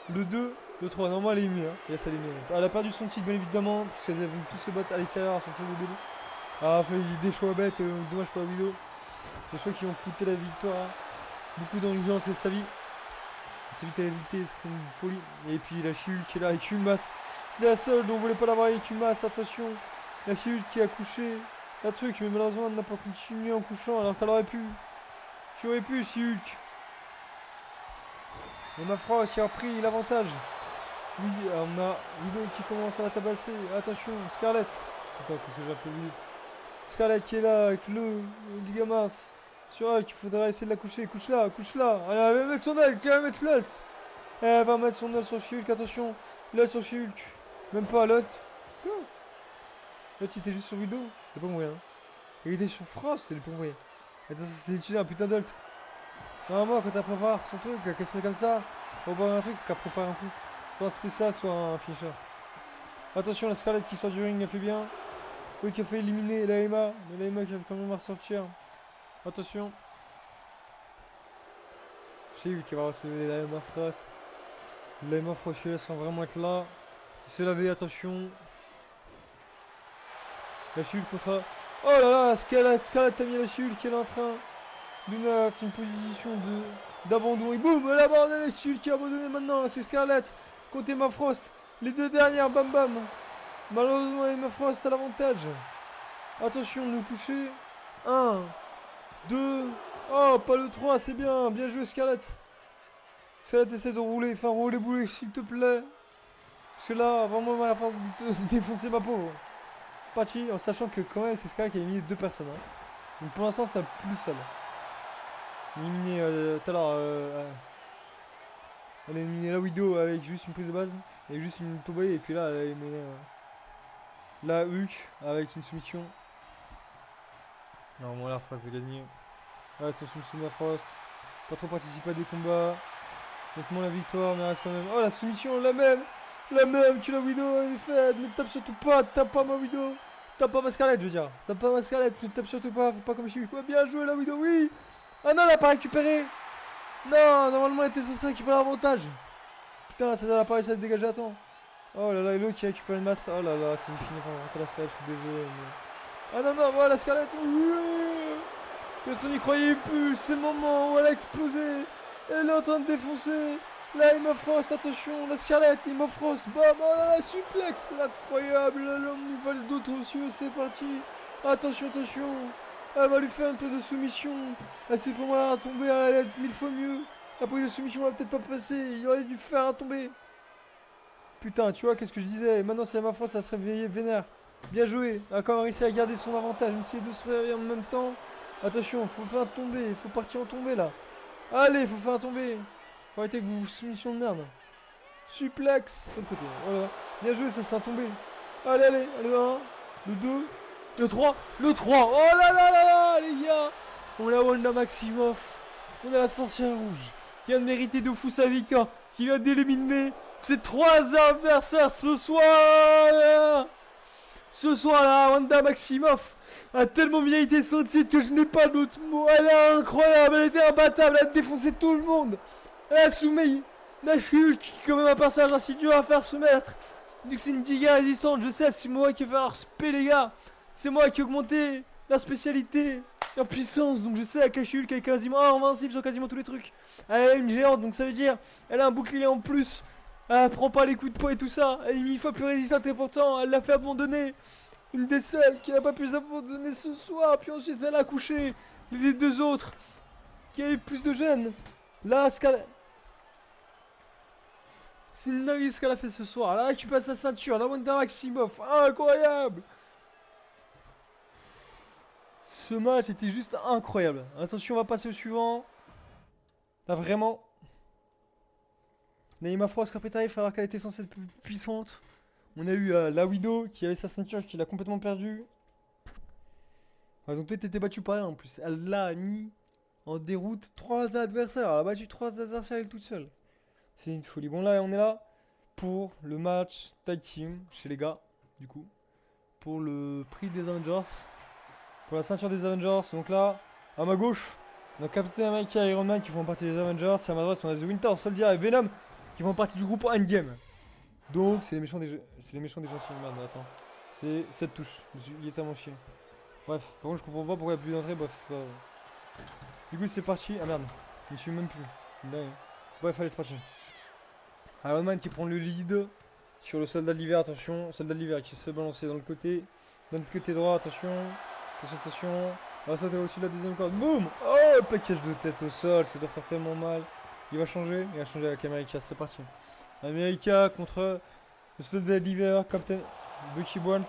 le 2, le 3. Normalement, elle est éliminée. Hein. Yes, elle est éliminée. Elle a perdu son titre, bien évidemment, parce qu'elles avaient tous se battre à l'extérieur à son tour de début. Ah, fait des choix bêtes, dommage pour la Widow. Des choix qui ont coûté la victoire. Beaucoup d'endurance et de sa vie. Sa vitalité, c'est une folie. Et puis la She-Hulk qui est là avec une masse. C'est la seule dont on voulait pas l'avoir avec une masse, attention. La She-Hulk qui a couché la truc, mais malheureusement elle n'a pas continué en couchant alors qu'elle aurait pu. Tu aurais pu, She-Hulk. Et ma Frost qui a repris l'avantage. Oui, on a Widow qui commence à la tabasser. Attention, Scarlett. Attends, qu'est-ce que j'ai appelé Widow? Scarlett qui est là avec le Gigamas. Sur elle qu'il faudra essayer de la coucher. Couche-la, couche-la. Elle va mettre son aile, qui va mettre l'ult. Elle va mettre son ult sur She-Hulk, attention. L'ult sur She-Hulk. Même pas l'ult. Quoi? L'ult il était juste sur Widow. Il pas moyen. Il était sur Frost, il est pas moyen. Attends, c'est utilisé un putain d'ult. Normalement, quand elle prépare son truc, qu'elle se met comme ça, pour voir un truc, c'est qu'elle prépare un coup. Soit un spécial, soit un finisher. Attention, la Scarlett qui sort du ring, elle fait bien. Oui, qui a fait éliminer la Emma. Mais la Emma qui va quand même ressortir. Attention. J'ai vu qu'il va recevoir la Emma Frost. La Emma Frost sans vraiment être là. Qui se laver, attention. La She-Hulk contre. Oh là là, Scarlett a mis la She-Hulk qui est en train de mettre une position d'abandon. Et boum, elle abandonne la She-Hulk qui a abandonné maintenant. C'est Scarlett contre Emma Frost. Les deux dernières, bam bam. Malheureusement, Emma Frost a l'avantage. Attention, nous coucher. 1, 2. Oh, pas le 3, c'est bien. Bien joué, Scarlett. Scarlett essaie de rouler. Enfin, rouler bouler, s'il te plaît. Parce que là, vraiment, on va faire défoncer ma pauvre. Parti, en sachant que quand même, c'est Scarlett qui a éliminé 2 personnes. Hein. Donc pour l'instant, c'est la plus seule. Éliminé tout à l'heure. Elle a éliminé la Widow avec juste une prise de base. Et juste une tombée. Et puis là, elle a éliminé la Hulk avec une soumission. Normalement, la Frost a gagné. Ouais, c'est une soumission de la Frost. Pas trop participer à des combats. Nettement la victoire, mais reste quand même. Oh la soumission, la même. La même que la Widow avait fait. Ne tape surtout pas, tape pas ma Widow. Tape pas ma Scarlett, je veux dire. Tape pas ma Scarlett, ne tape surtout pas, faut pas comme je suis. Quoi, bien joué la Widow, oui. Ah non, elle a pas récupéré. Non, normalement elle était censée récupérer l'avantage. Putain, ça n'a pas réussi à se dégager à temps. Oh là là, et l'autre qui récupère une masse. Oh là là, c'est fini pour rentrer la Scarlett, je suis désolé. Mais... Ah non, non, voilà la Scarlett. Quand on n'y croyait plus, c'est le moment où elle a explosé. Elle est en train de défoncer. Là, Emma Frost, attention, la Scarlett, Emma Frost, bam, oh là là, suplex, c'est incroyable, l'omnivore d'autres cieux, c'est parti. Attention, attention, elle va lui faire un peu de soumission. Elle s'est pour moi à tomber, elle va être 1000 fois mieux. Après de soumission, elle va peut-être pas passer, il aurait dû faire un tomber. Putain, tu vois, qu'est-ce que je disais. Maintenant, c'est Emma Frost, elle se réveillait vénère. Bien joué, elle a quand même réussi à garder son avantage, même si les deux se réveillent en même temps. Attention, faut faire un tomber, faut partir en tomber là. Allez, faut faire un tomber. Faut arrêter que vous soumission de merde. Suplex sur le côté. Voilà. Bien joué, ça s'est tombé. Allez, allez, le 1, le 2, le 3, le 3. Oh là là là là, les gars. On a Wanda Maximoff. On a la sorcière rouge. Qui vient de mériter de fou sa victoire. Qui vient d'éliminer ses 3 adversaires ce soir. Ce soir-là, Wanda Maximoff a tellement mérité son titre que je n'ai pas d'autre mot. Elle est incroyable, elle était imbattable, elle a défoncé tout le monde. Elle a soumis Nashul qui est quand même un personnage insidieux à faire soumettre. Vu que c'est une giga résistante, je sais, c'est moi qui vais faire spé les gars. C'est moi qui ai augmenté la spécialité en puissance, donc je sais que Nashul qui est quasiment invincible sur quasiment tous les trucs. Elle est une géante, donc ça veut dire elle a un bouclier en plus. Elle prend pas les coups de poing et tout ça. Elle est 1000 fois plus résistante et pourtant elle l'a fait abandonner. Une des seules qui n'a pas pu s'abandonner ce soir. Puis ensuite elle a couché les 2 autres qui avaient plus de gêne. Là, c'est une dinguerie ce qu'elle a fait ce soir. Elle a récupéré sa ceinture. La Wanda Maximoff. Incroyable. Ce match était juste incroyable. Attention, on va passer au suivant. Là, vraiment. Naïma Frost Carpetari, alors qu'elle était censée être plus puissante. On a eu la Widow qui avait sa ceinture qui l'a complètement perdue. Ouais, donc toi t'étais battu par elle en plus. Elle l'a mis en déroute 3 adversaires. Elle a battu 3 adversaires elle toute seule. C'est une folie. Bon là on est là pour le match tag team chez les gars. Du coup. Pour le prix des Avengers. Pour la ceinture des Avengers. Donc là, à ma gauche, on a Captain America et Iron Man qui font partie des Avengers. Et à ma droite on a The Winter Soldier et Venom qui font partie du groupe Endgame. Donc c'est les méchants des gentils. Merde, attends. C'est cette touche. Il est tellement chier. Bref, par contre je comprends pas pourquoi il n'y a plus d'entrée. Bref, c'est pas. Du coup c'est parti. Ah merde, je me suis même plus. Dingue. Bref, allez, c'est parti. Iron Man qui prend le lead sur le soldat de l'hiver. Attention, soldat de l'hiver qui se balancer dans le côté. Dans le côté droit, attention. Attention, attention. On va sauter au-dessus de la deuxième corde. Boum. Oh, package de tête au sol. Ça doit faire tellement mal. Il va changer avec America. C'est parti. America contre le soldat de l'hiver, Captain Bucky Barnes.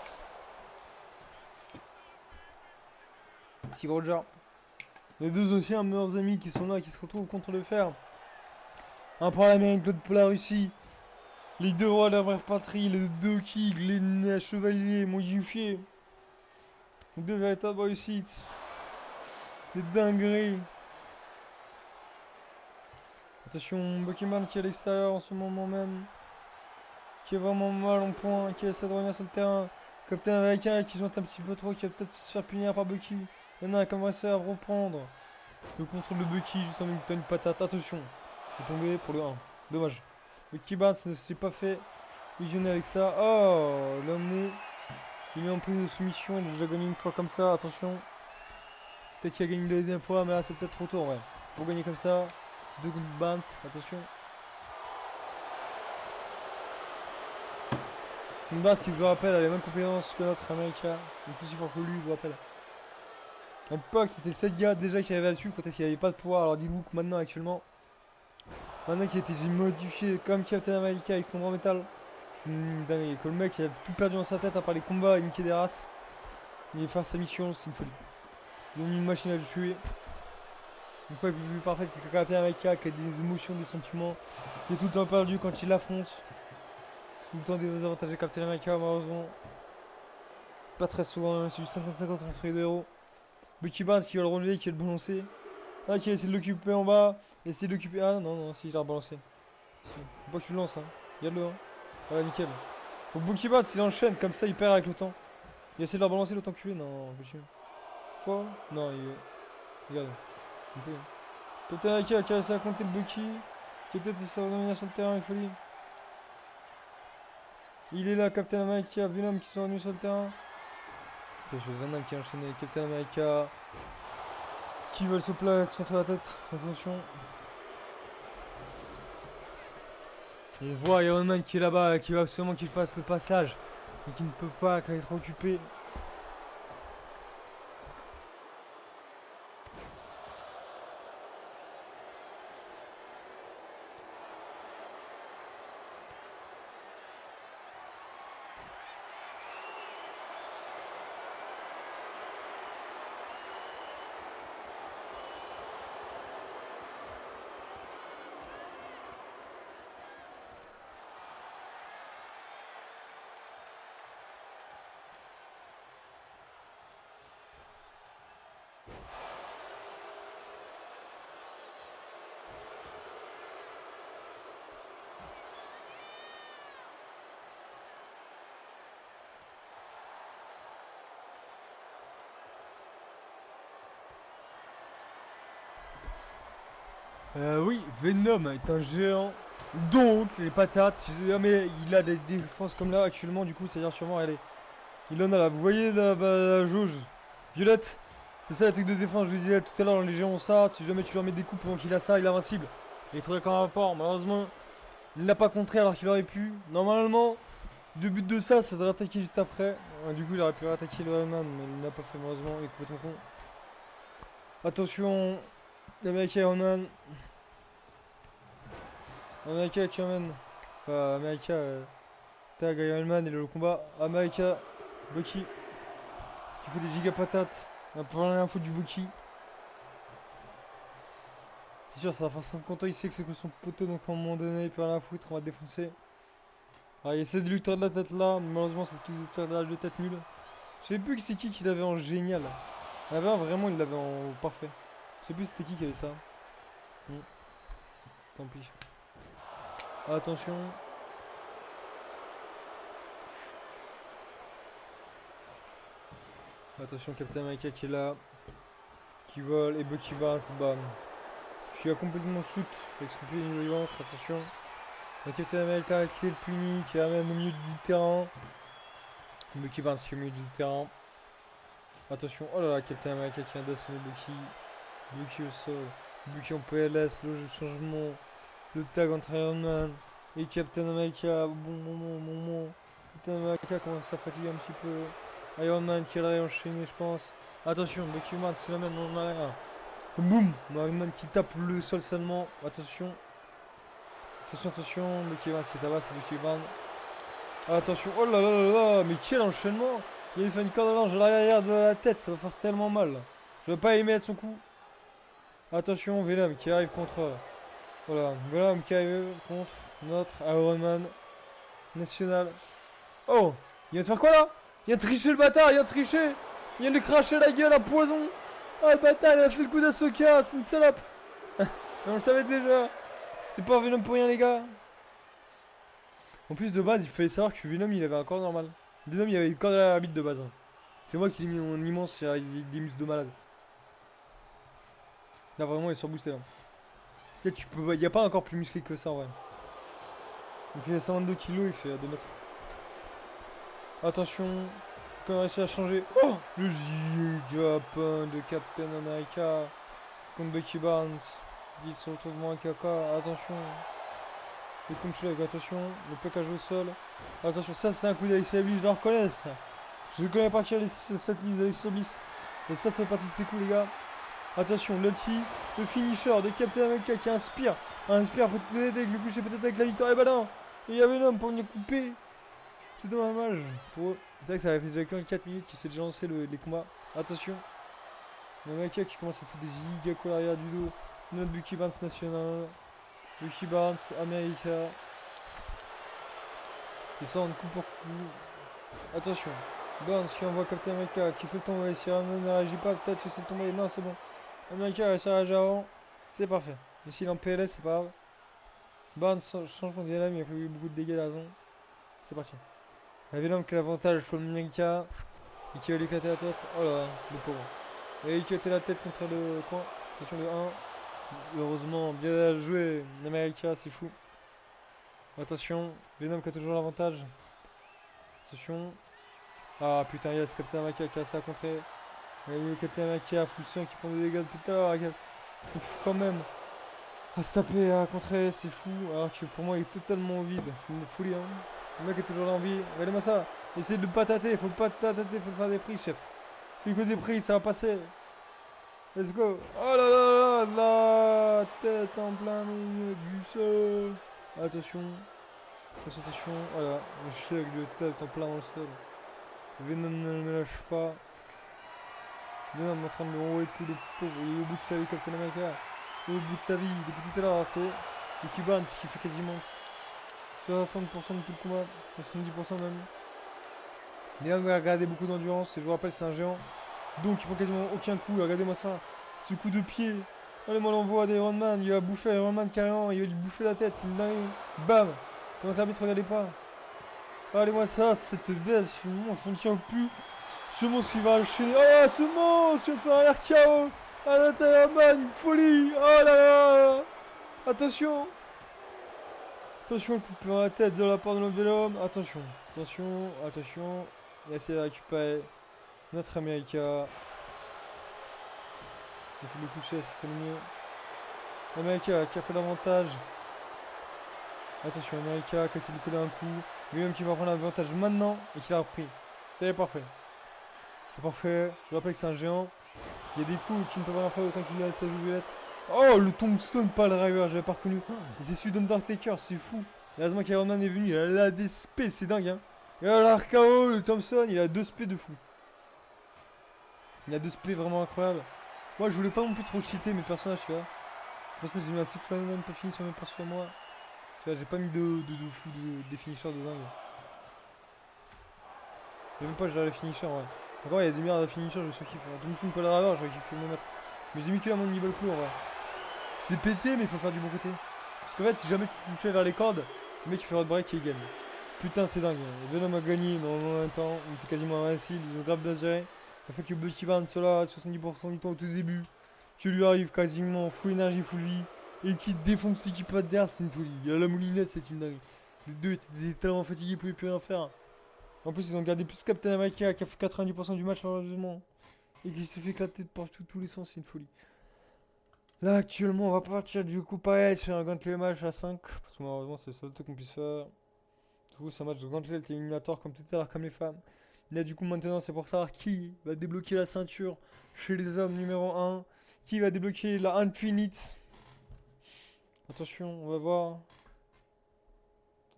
Steve Rogers. Les deux anciens meilleurs amis qui sont là, qui se retrouvent contre le fer. Un pour l'Amérique, l'autre pour la Russie. Les 2 rois de la vraie patrie, les 2 kings, les chevaliers modifiés. Les 2 véritables réussites. Les dingueries. Attention, Bucky Barnes qui est à l'extérieur en ce moment même. Qui est vraiment mal en point, qui essaie de revenir sur le terrain. Captain America qui joue un petit peu trop, qui va peut-être se faire punir par Bucky. Il y en a un qui a commencé à reprendre le contrôle de Bucky juste en même temps une patate. Attention, il est tombé pour le 1. Dommage. Bucky Barnes ne s'est pas fait visionner avec ça. Oh, l'homme il met en prise de soumission, il a déjà gagné une fois comme ça. Attention. Peut-être qu'il a gagné une deuxième fois, mais là c'est peut-être trop tôt, ouais. Pour gagner comme ça, c'est 2 contre Barnes. Attention. Une base qui, je vous rappelle, a les mêmes compétences que notre America. Donc aussi fort que lui, je vous rappelle. À l'époque, c'était le seul gars déjà qui arrivait là-dessus. Peut-être qu'il n'y avait pas de pouvoir. Alors dis-vous que maintenant, actuellement, maintenant qu'il a été modifié comme Captain America avec son grand métal, c'est une dinguerie. Que le mec il a tout perdu dans sa tête à part les combats et niquer des races. Il va faire sa mission, c'est une folie. Il a une machine à le tuer. Une fois plus parfaite que Captain America qui a des émotions, des sentiments, qui est tout le temps perdu quand il l'affronte. Tout le temps des avantages de Captain America, malheureusement. Pas très souvent, c'est du 50-50 entre les deux héros. Bucky Barnes qui va le relever, qui va le balancer. Ah, qui a essayé de l'occuper en bas. Essayer de l'occuper. Ah non, non, si, j'ai rebalancé. Si. Faut pas que tu le lances, hein. Regarde-le, hein. Voilà, nickel. Faut que Bookie bat s'il enchaîne, comme ça il perd avec le temps. Il essaie de la balancer l'autre enculé, non, monsieur. Faut. Non, il. Regarde. Il fait. Captain America qui a réussi à compter le Bucky. Qui était sa renommée sur le terrain, une folie. Il est là, Captain America, Venom qui sont revenus sur le terrain. Attention, Venom qui a enchaîné Captain America. Qui veulent se placer contre la tête. Attention. On voit Iron Man qui est là-bas, qui veut absolument qu'il fasse le passage. Mais qui ne peut pas, car il est trop occupé. Oui, Venom est un géant. Donc, les patates, si jamais il a des défenses comme là actuellement, du coup, c'est-à-dire sûrement, allez. Il en a là, vous voyez la jauge violette. C'est ça le truc de défense, je vous disais tout à l'heure, les géants ont ça. Si jamais tu leur mets des coups pendant qu'il a ça, il est invincible. Il est trouvé comme un rapport, malheureusement, il l'a pas contré alors qu'il aurait pu. Normalement, le but de ça, c'est de rattaquer juste après. Du coup, il aurait pu rattaquer le Iron Man, mais il l'a pas fait, malheureusement, il est complètement con. Attention, l'Américain Iron Man. America qui emmène. Enfin, America. Tag Iron Man et le combat. America. Bucky. Qui fait des giga patates. On a pas rien à foutre du Bucky. C'est sûr, ça va faire 50 ans, il sait que c'est que son poteau, donc à un moment donné, il peut rien à foutre, on va défoncer. Alors, il essaie de lui tordre la tête là, mais malheureusement, c'est le tordage de tête nul. Je sais plus que c'est qui l'avait en génial. Il avait un, vraiment, il l'avait en parfait. Je sais plus c'était qui avait ça. Tant pis. Attention. Attention, Captain America qui est là. Qui vole et Bucky Barnes, bam. Qui a complètement shoot avec son pied du ventre, attention. Le Captain America qui est le puni, qui ramène au milieu du terrain. Bucky Barnes qui est au milieu du terrain. Attention, oh là là, Captain America qui vient d'assommer Bucky. Bucky au sol. Bucky en PLS, le changement. Le tag entre Iron Man et Captain America. Bon. Captain America commence à fatiguer un petit peu. Iron Man qui allait enchaîner, je pense. Attention, Bucky Barnes se l'amène dans l'arrière. Boum! Iron Man qui tape le sol seulement. Attention. Attention. Bucky Barnes qui tabasse, Bucky Barnes. Attention. Oh là là là là! Mais quel enchaînement! Il fait une corde à linge à l'arrière de la tête, ça va faire tellement mal. Je vais pas y mettre son coup. Attention, Venom qui arrive contre. Voilà, Venom qui arrive contre notre Iron Man national. Oh! Il vient de faire quoi là? Il vient de tricher le bâtard, il vient de tricher! Il vient de lui cracher la gueule à poison! Oh le bâtard, il a fait le coup d'Asoka, c'est une salope! On le savait déjà! C'est pas Venom pour rien, les gars! En plus, de base, il fallait savoir que Venom il avait un corps normal. Venom il avait une corde à la bite de base. C'est moi qui l'ai mis en immense, il a des muscles de malade. Là, vraiment, il est surboosté là. Peut-être tu peux. Il n'y a pas encore plus musclé que ça en vrai. Il fait 122 kilos, il fait 2 mètres. Attention, quand on a réussi à changer. Oh! Le giga pun de Captain America contre Bucky Barnes. Il se retrouve moins caca. Attention. Le punch-leg, attention. Le plaquage au sol. Attention, ça c'est un coup d'Alicia Bliss, je le reconnais ça. Je connais par cœur cette liste d'Alicia Bliss. Et ça fait partie de ses coups, les gars. Attention, l'ulti, le finisher de Captain America qui inspire. Inspire peut-être avec le coucher, peut-être avec la victoire. Et bah non! Et il y avait l'homme pour venir couper. C'est dommage pour eux. C'est vrai que ça avait fait déjà 4 minutes qu'il s'est déjà lancé les combats. Attention. Le mec qui commence à foutre des giga coups arrière du dos. Notre Bucky Barnes national. Bucky Barnes, America. Ils sortent coup pour coup. Attention. Barnes qui envoie Captain America qui fait tomber. Si Ramon ne réagit pas, peut-être que c'est tombé. Non, c'est bon. Américain a réussi à réagir avant. C'est parfait. Mais s'il est en PLS, c'est pas grave. Barnes changement de LM, il a fait beaucoup de dégâts à la zone. C'est parti. Venom qui a l'avantage sur l'Américain. Et qui va lui éclater la tête. Oh là, le pauvre. Il a éclaté la tête contre le coin. Attention le 1. Heureusement, bien joué. L'Américain, c'est fou. Attention, Venom qui a toujours l'avantage. Attention. Ah putain, yes, Captain America qui a ça à contrer. Il y a Captain America, Fulsion qui prend des dégâts depuis tout à l'heure. Ouf, quand même. À se taper, à contrer, c'est fou. Alors que pour moi, il est totalement vide. C'est une folie, hein. Le mec est toujours là en vie. Regardez-moi ça. Essayez de le patater. Faut le patater, faut le faire des prix, chef. Fais que des prix, ça va passer. Let's go. Oh là là là, la tête en plein milieu du sol. Attention. Attention. Voilà. Le chef de tête en plein dans le sol. Venom ne me lâche pas. Venom est en train de le rouler de coups de pauvre. Il est au bout de sa vie, Captain America. Au bout de sa vie, depuis tout à l'heure, c'est Lucky Barnes qui fait quasiment 60% de tout le combat, 70% même. Léon va regarder beaucoup d'endurance, et je vous rappelle, c'est un géant. Donc il prend quasiment aucun coup, regardez-moi ça. Ce coup de pied. Allez-moi l'envoi d'Iron Man, il va bouffer Iron Man carrément, il va lui bouffer la tête, c'est une dinguerie. Bam. Pendant que l'arbitre regardait pas. Regardez-moi ça, cette baisse, je ne tiens plus. Ce monstre qui va enchaîner. Oh ce monstre, il va faire un RKO. Ah l'intérieur man, une folie. Oh là là. Attention. Attention, le coup dans la tête de la part de notre Venom. Attention, attention, attention. Il essaie de récupérer notre America. Il essaie de le coucher, ça serait le mieux. America qui a pris l'avantage. Attention, America qui essaie de coller un coup. Lui-même qui va prendre l'avantage maintenant et qui l'a repris. C'est parfait. C'est parfait. Je rappelle que c'est un géant. Il y a des coups qui ne peuvent rien faire autant qu'il a sa jouette. Oh, le tombstone pas le driver, j'avais pas reconnu. Il s'est su d'Undertaker, c'est fou. Heureusement qu'Iron Man est venu, il a la DSP, c'est dingue hein. Et là, l'Arcao, le Thompson, il a 2 SP de fou. Il a 2 SP vraiment incroyable. Moi, je voulais pas non plus trop cheater mes personnages, tu vois. Pour ça, j'ai mis un cyclone même pas fini sur mes persos sur moi. Tu vois, j'ai pas mis de fou, des finishers de dingue. J'ai même pas géré les finishers, ouais. Encore, il y a des merdes de finishers, je surkiffe. Tombstone pas le driver, j'aurais kiffé me mettre. Mais j'ai mis que la Mandible Claw en vrai. C'est pété, mais il faut le faire du bon côté. Parce qu'en fait, si jamais tu le fais vers les cordes, le mec il fait un break et il gagne. Putain, c'est dingue. Venom a gagné, mais en même temps, il était quasiment invincible. Ils ont grave bien géré. Le fait que Bucky Barnes soit là 70% du temps au tout début, tu lui arrives quasiment full énergie, full vie, et qu'il défonce l'équipe derrière, c'est une folie. Il a la moulinette, c'est une dingue. Les deux étaient tellement fatigués, ils pouvaient plus rien faire. En plus, ils ont gardé plus Captain America qui a fait 90% du match, malheureusement. Et qui se fait éclater de partout, tous les sens, c'est une folie. Là, actuellement, on va partir du coup pareil sur un gauntlet match à 5. Parce que malheureusement, c'est le seul truc qu'on puisse faire. Du coup, c'est un match de gauntlet éliminatoire comme tout à l'heure, comme les femmes. Là, du coup, maintenant, c'est pour savoir qui va débloquer la ceinture chez les hommes numéro 1. Qui va débloquer la Infinite. Attention, on va voir.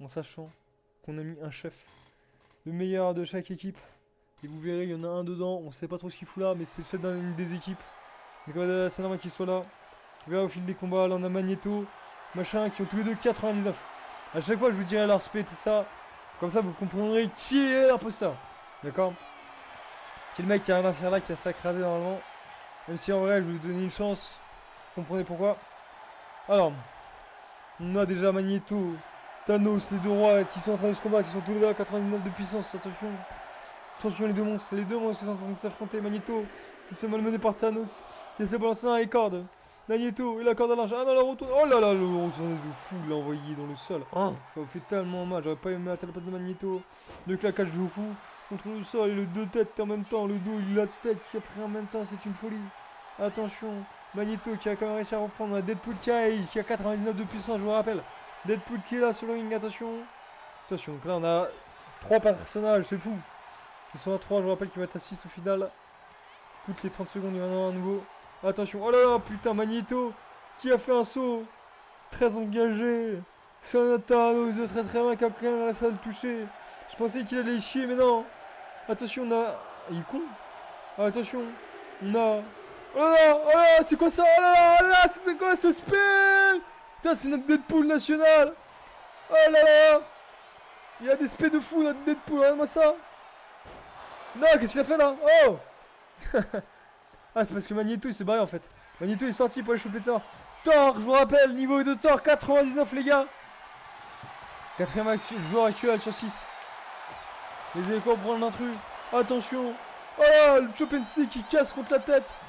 En sachant qu'on a mis un chef. Le meilleur de chaque équipe. Et vous verrez, il y en a un dedans. On sait pas trop ce qu'il fout là, mais c'est le chef d'une des équipes. Donc, c'est normal qu'il soit là. On verra au fil des combats. Là, on a Magneto, machin, qui ont tous les deux 99. A chaque fois, je vous dirai leur spé, tout ça. Comme ça, vous comprendrez qui est l'imposteur. D'accord? Qui est le mec qui a rien à faire là, qui a sacrasé normalement. Même si en vrai, je vais vous donner une chance. Vous comprenez pourquoi? Alors, on a déjà Magneto, Thanos, les deux rois qui sont en train de se combattre. Ils sont tous les deux à 99 de puissance. Attention. Attention, les deux monstres qui sont en train de s'affronter. Magneto, qui se fait malmener par Thanos, qui essaie de balancer dans les cordes. Magneto et la corde à linge. Ah non, la retourne. Oh là là, le retourné de fou, il l'a envoyé dans le sol. Ça me fait tellement mal. J'aurais pas aimé la télépathe de Magneto. Le claquage du coup contre le sol et le deux têtes en même temps. Le dos, il a la tête qui a pris en même temps. C'est une folie. Attention, Magneto qui a quand même réussi à reprendre. On a Deadpool qui a 99 de puissance, je vous rappelle. Deadpool qui est là sur le ring. Attention. Attention, donc là on a 3 personnages, c'est fou. Ils sont à 3, je vous rappelle qu'il va être à 6 au final. Toutes les 30 secondes, il y en a un nouveau. Attention, oh là là, putain, Magneto qui a fait un saut très engagé. Sonata, il très très bien, quelqu'un reste à le toucher. Je pensais qu'il allait chier, mais non. Attention, on a. Il est con. Ah, attention, on a. Oh là, c'est quoi ça? Oh là, c'était quoi ce spé? Putain, c'est notre Deadpool national. Oh là là. Il y a des spés de fou, notre Deadpool, regarde-moi ça. Non, qu'est-ce qu'il a fait là? Oh. Ah, c'est parce que Magneto il s'est barré en fait. Magneto est sorti pour aller choper Thor. Thor, je vous rappelle, niveau de Thor 99 les gars. Quatrième joueur actuel sur 6. Les échos pour l'intrus. Attention. Oh là, le chop and stick qui casse contre la tête.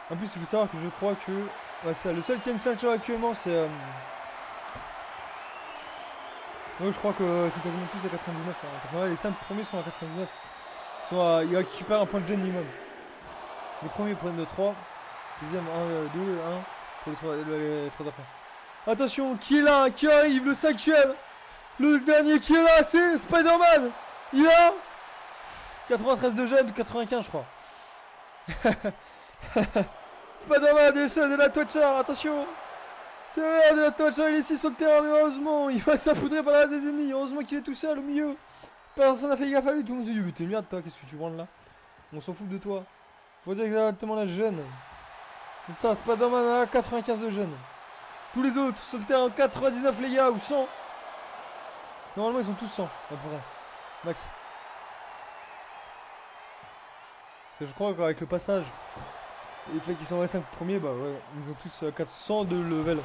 En plus, il faut savoir que je crois que... Ouais, ça, le seul qui a une ceinture actuellement, c'est... Ouais, je crois que c'est quasiment tous à 99. Hein. Parce que là, les 5 premiers sont à 99. Ils récupèrent un point de gêne minimum. Les premiers prennent de 3. Deuxième, 1, 2, 1. Pour les 3 d'après. Attention, qui est là? Qui arrive? Le 5ème. Le dernier qui est là, c'est Spider-Man. Il a 93 de gêne, 95 je crois. Spider-Man essaie de la Twitcher, attention. C'est vrai, de la Twitcher, il est ici sur le terrain, mais heureusement, il va s'appoudrer par là des ennemis. Heureusement qu'il est tout seul au milieu. Personne n'a fait gaffe à lui, tout le monde se dit, mais t'es merde toi, qu'est-ce que tu branles là? On s'en fout de toi. Faut dire exactement la gêne. C'est ça, Spider-Man a 95 de gêne. Tous les autres sur le terrain 99 les gars, ou 100. Normalement ils sont tous 100, à peu près. Max. Parce que je crois qu'avec le passage et le fait qu'ils sont dans les 5 premiers, bah ouais, ils ont tous 400 de level.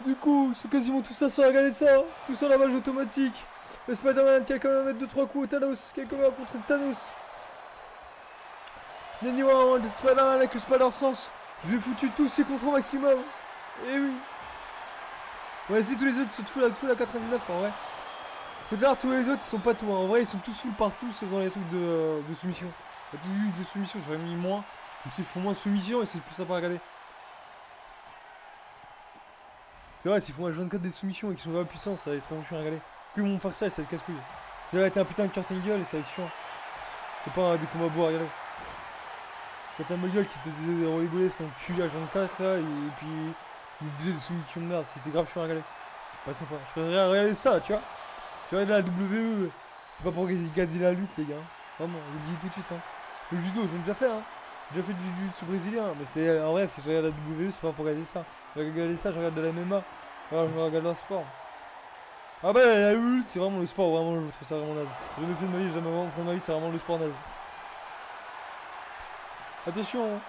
Du coup, c'est quasiment tout ça, regardez ça. Tout ça lavage automatique. Le Spider-Man qui a quand même mettre 2-3 coups au Thanos, qui a quand même contre Thanos. Néanmoins, le Spider-Man avec le Spider-Sense. Je lui ai foutu tous ses contrôles maximum. Et oui. Ouais, si tous les autres sont full à 99 en vrai. Faut savoir, tous les autres ils sont pas tout. Hein. En vrai, ils sont tous full partout, sauf dans les trucs de soumission. De soumission, j'aurais mis moins. Comme s'ils font moins de soumission et c'est plus sympa à regarder. C'est vrai, s'ils font un 24 des soumissions et qu'ils sont vraiment puissants, ça va être trop chiant à regarder. Qu'ils vont faire ça et ça va être casse-couille. Ça va être un putain de curtain gueule et ça va être chiant. C'est pas des combats beaux à regarder. Quand t'as un gueule qui te faisait rigoler, c'est un cul à 24 là, et puis il faisait des soumissions de merde, c'était grave chiant à regarder. Pas sympa. Je préférerais regarder ça, tu vois. Tu regardes la WWE. C'est pas pour garder la lutte, les gars. Vraiment, je le dis tout de suite. Hein. Le judo, j'en ai déjà fait. Hein. J'ai déjà fait du jiu-jitsu brésilien. Mais c'est en vrai, si je regarde la WWE, c'est pas pour regarder ça. Je regarde ça, je regarde de la MMA. Voilà, je regarde un sport. Ah bah la lutte, c'est vraiment le sport, vraiment, je trouve ça vraiment naze. J'ai jamais fait de ma vie, j'ai jamais vraiment fait de ma vie, c'est vraiment le sport naze. Attention,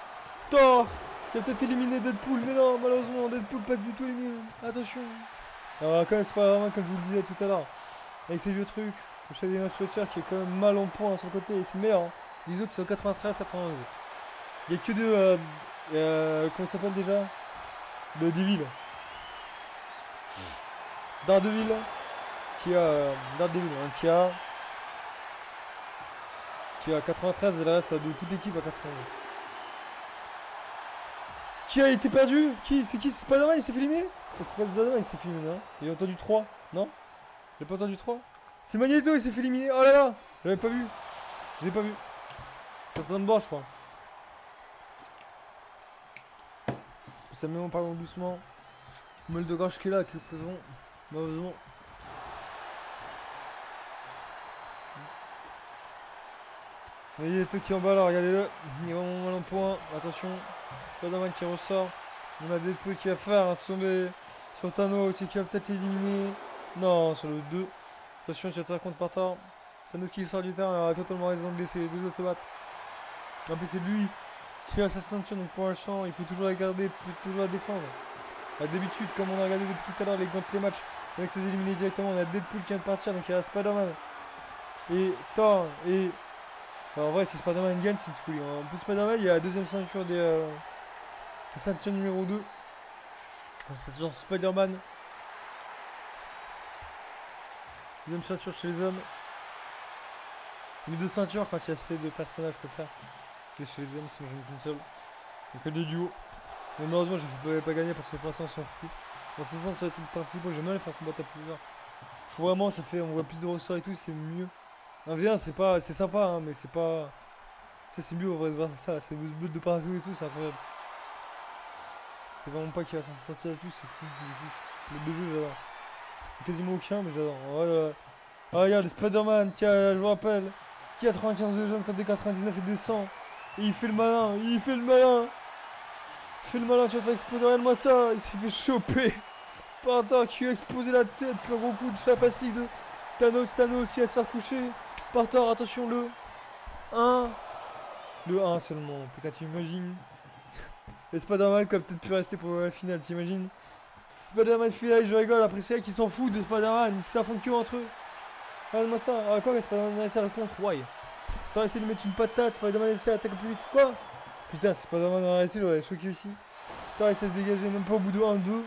Thor qui a peut-être éliminé Deadpool, mais non, malheureusement, Deadpool pas du tout éliminé. Attention. Alors quand même, c'est pas vraiment comme je vous le disais tout à l'heure. Avec ces vieux trucs, le Shadow Sweater qui est quand même mal en point sur le côté, et c'est meilleur. Hein. Les autres c'est 93, 91. Il y a que deux, comment ça s'appelle déjà? Le Devil. Daredevil. Qui a Daredevil, hein, qui a 93 et le reste de toute l'équipe à 91. Qui a été perdu? Qui? C'est qui? C'est Spider-Man, il s'est fait éliminer? C'est pas Spider-Man, il s'est fait éliminer, hein. Il a entendu 3, non? J'ai pas entendu 3? C'est Magneto, il s'est fait éliminer. Oh là là! J'avais pas vu. Je l'ai pas vu. T'es en train de boire, je crois. Ça me met pardon doucement. Mal de gorge qui est là, qui est présent. Malheureusement. Magneto qui est en bas là, regardez-le. Il est vraiment mal en point. Attention. Spider-Man qui ressort. On a Deadpool qui va faire tomber sur Thanos et qui va peut-être l'éliminer. Non, sur le 2. Attention, tu vas te faire compte par terre. Thanos qui sort du terrain, il a totalement raison de laisser les deux autres se battre. En plus, c'est lui qui a sa ceinture, donc pour l'instant, il peut toujours la garder, il peut toujours la défendre. A d'habitude, comme on a regardé depuis tout à l'heure les gants de les matchs, avec ses éliminés directement, on a Deadpool qui vient de partir, donc il y a Spider-Man et Thor et. Enfin, en vrai, si Spider-Man gagne, c'est une folie. En plus, Spider-Man, il y a la deuxième ceinture des. La ceinture numéro 2. La ceinture Spider-Man. Deuxième ceinture chez les hommes. Les deux ceintures quand il y a assez de personnages, je peux faire. Et chez les hommes, sinon j'en ai qu'une seule. Donc que des duos. Mais malheureusement, je ne peux pas gagner parce que pour l'instant, on s'en fout. Dans ce sens, ça va être une partie. J'aime bien les faire combattre à plusieurs. Je trouve vraiment, ça fait. On voit plus de ressorts et tout, c'est mieux. Un V1, c'est pas. C'est sympa, hein, mais c'est pas. Ça, c'est mieux, on va voir ça. C'est le but de partout et tout, c'est incroyable. C'est vraiment pas qu'il va s'en sortir et tout, c'est fou. Le deux jeux, j'adore. Quasiment aucun, mais j'adore. Voilà. Ah, regarde, Spider-Man, qui a, je vous rappelle, qui a 95 de jeunes quand des 99 et des 100. Et il fait le malin, il fait le malin. Il fait le malin, tu vas faire exploser, regarde-moi ça. Il s'est fait choper par Thor qui a explosé la tête, puis un gros coup de chapassique de Thanos qui va se faire coucher. Par Thor, attention, le 1, Le 1 seulement. Putain, t'imagines? Et Spider-Man qui a peut-être pu rester pour la finale, t'imagines? Spider-Man finale, je rigole. Après, c'est elle qui s'en fout de Spider-Man. Ils s'affrontent que entre eux. Regarde-moi ça. Ah, quoi, Spider-Man a essayé à la contre? Why? T'as essayé de mettre une patate. Spider-Man a essayé à attaquer plus vite. Quoi? Putain, si Spider-Man aurait essayé, j'aurais choqué aussi. T'as essayé de se dégager, même pas au bout de 1-2.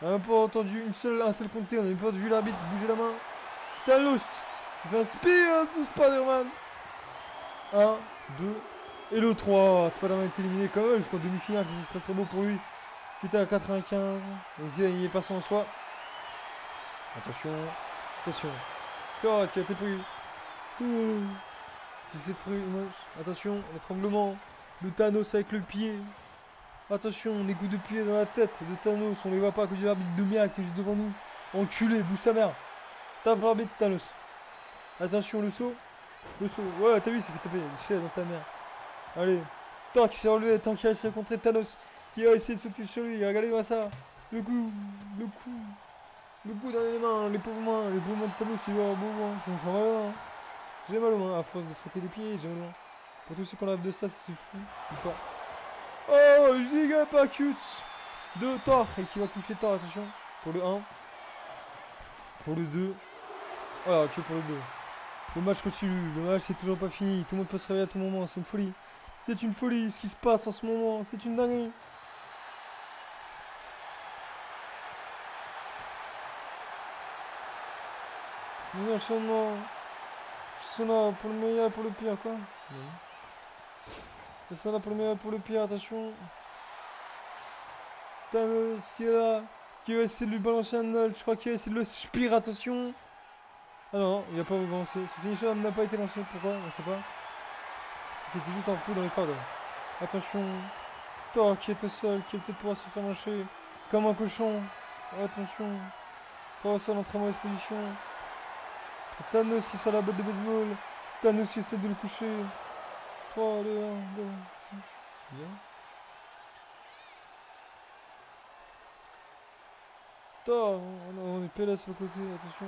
On a même pas entendu un seul compter. On a même pas vu l'arbitre bouger la main. Thanos. Il fait un spear to Spider-Man. 1, 2. Et le 3, Spider-Man est éliminé quand même jusqu'en demi-finale, c'est très très beau pour lui. Qui était à 95. Il est passé en soi. Attention, attention. Toi, tu as été pris. Tu sais pris, attention, l'étranglement. Le Thanos avec le pied. Attention, les coups de pied dans la tête de Thanos. On les voit pas à cause de l'arbitre de merde qui est juste devant nous. Enculé, bouge ta mère. Tape l'arbitre Thanos. Attention, le saut. Le saut. Ouais, t'as vu, il s'est fait taper. Chien dans ta mère. Allez. Tant qu'il s'est relevé, tant qu'il a essayé de contrer Thanos. Qui a essayé de sauter sur lui. Regardez-moi ça. Le coup. Le coup. Le coup dans les mains. Les pauvres mains. Les pauvres mains de Thanos. Il va avoir beau main. Ça me fait mal aux mains. J'ai mal aux mains. À force de frotter les pieds, j'ai mal aux mains. Pour tous ceux qui enlèvent de ça, c'est fou. Ou pas. Oh, giga Pacute de Thor. Et qui va coucher Thor. Attention. Pour le 1. Pour le 2. Voilà, ok, pour le 2. Le match continue, le match c'est toujours pas fini, tout le monde peut se réveiller à tout moment, c'est une folie. C'est une folie ce qui se passe en ce moment, c'est une dinguerie. Les enchaînements qui sont là pour le meilleur et pour le pire, quoi. Ils sont là pour le meilleur et pour le pire, attention. Thanos qui est là, qui va essayer de lui balancer un nul, je crois qu'il va essayer de le spire, attention. Ah non, il a pas avancé. Ce finisher n'a pas été lancé. Pourquoi? On sait pas. C'était juste un coup dans les cordes. Attention. Thor qui est au sol, qui va peut-être pouvoir se faire lâcher. Comme un cochon. Attention. Thor au sol en très mauvaise position. C'est Thanos qui sort la botte de baseball. Thanos qui essaie de le coucher. 3, 2, 1, 2. Bien. Thor. On est PLS sur le côté. Attention.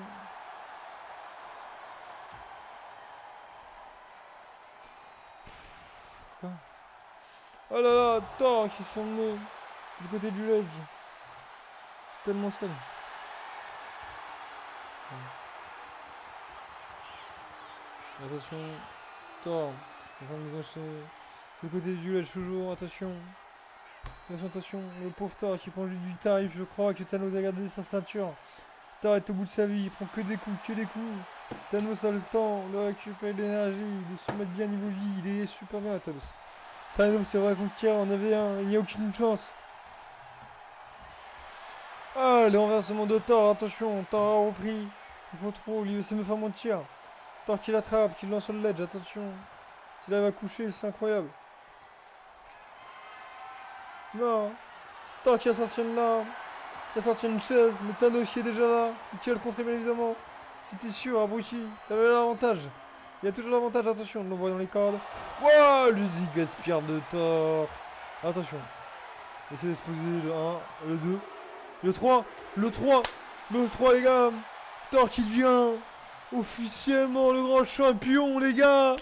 Oh là là, Thor qui s'est emmené du côté du ledge. Tellement seul. Attention, Thor, en train de nous enchaîner. Du côté du ledge toujours, attention. Attention, attention, le pauvre Thor qui prend du tarif, je crois que Thanos a gardé sa ceinture. Thor est au bout de sa vie, il prend que des coups, que des coups. Thanos a le temps de récupérer de l'énergie, de se mettre bien niveau vie, il est super bien Thanos. Thanos, c'est vrai qu'on en avait un, il n'y a aucune chance. Ah, le renversement de Thor, attention, Thor a repris. Il contrôle, il essaie de me faire mentir. Thor qui l'attrape, qui le lance sur le ledge, attention. S'il arrive à coucher, c'est incroyable. Non. Thor qui a sorti une larme, qui a sorti une chaise, mais Thanos qui est déjà là, qui va le contrer bien évidemment. C'était sûr, abruti, t'avais l'avantage. Il y a toujours l'avantage, attention, on l'envoie dans les cordes. Wouah, le zig aspire de Thor. Attention. Essayez de se poser le 1, le 2, le 3, le 3, le 3 les gars. Thor qui devient officiellement le grand champion les gars.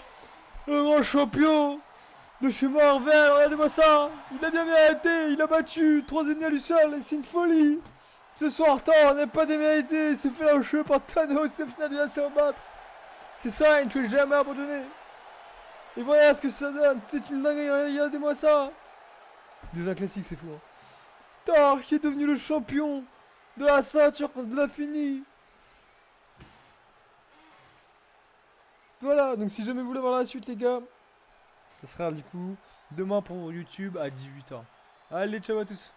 Le grand champion de chez Marvel, regardez-moi ça. Il a bien mérité, il a battu 3 ennemis à lui seul et c'est une folie. Ce soir Thor n'est pas démérité, il s'est fait lâcher par Thanos et finalement il va se rebattre. C'est ça, il ne peut jamais abandonner. Et voilà ce que ça donne. C'est une dinguerie, regardez-moi ça. Déjà classique, c'est fou. Hein. Thor qui est devenu le champion de la ceinture de l'infini. Voilà, donc si jamais vous voulez voir la suite, les gars, ça sera du coup demain pour YouTube à 18h. Allez, ciao à tous.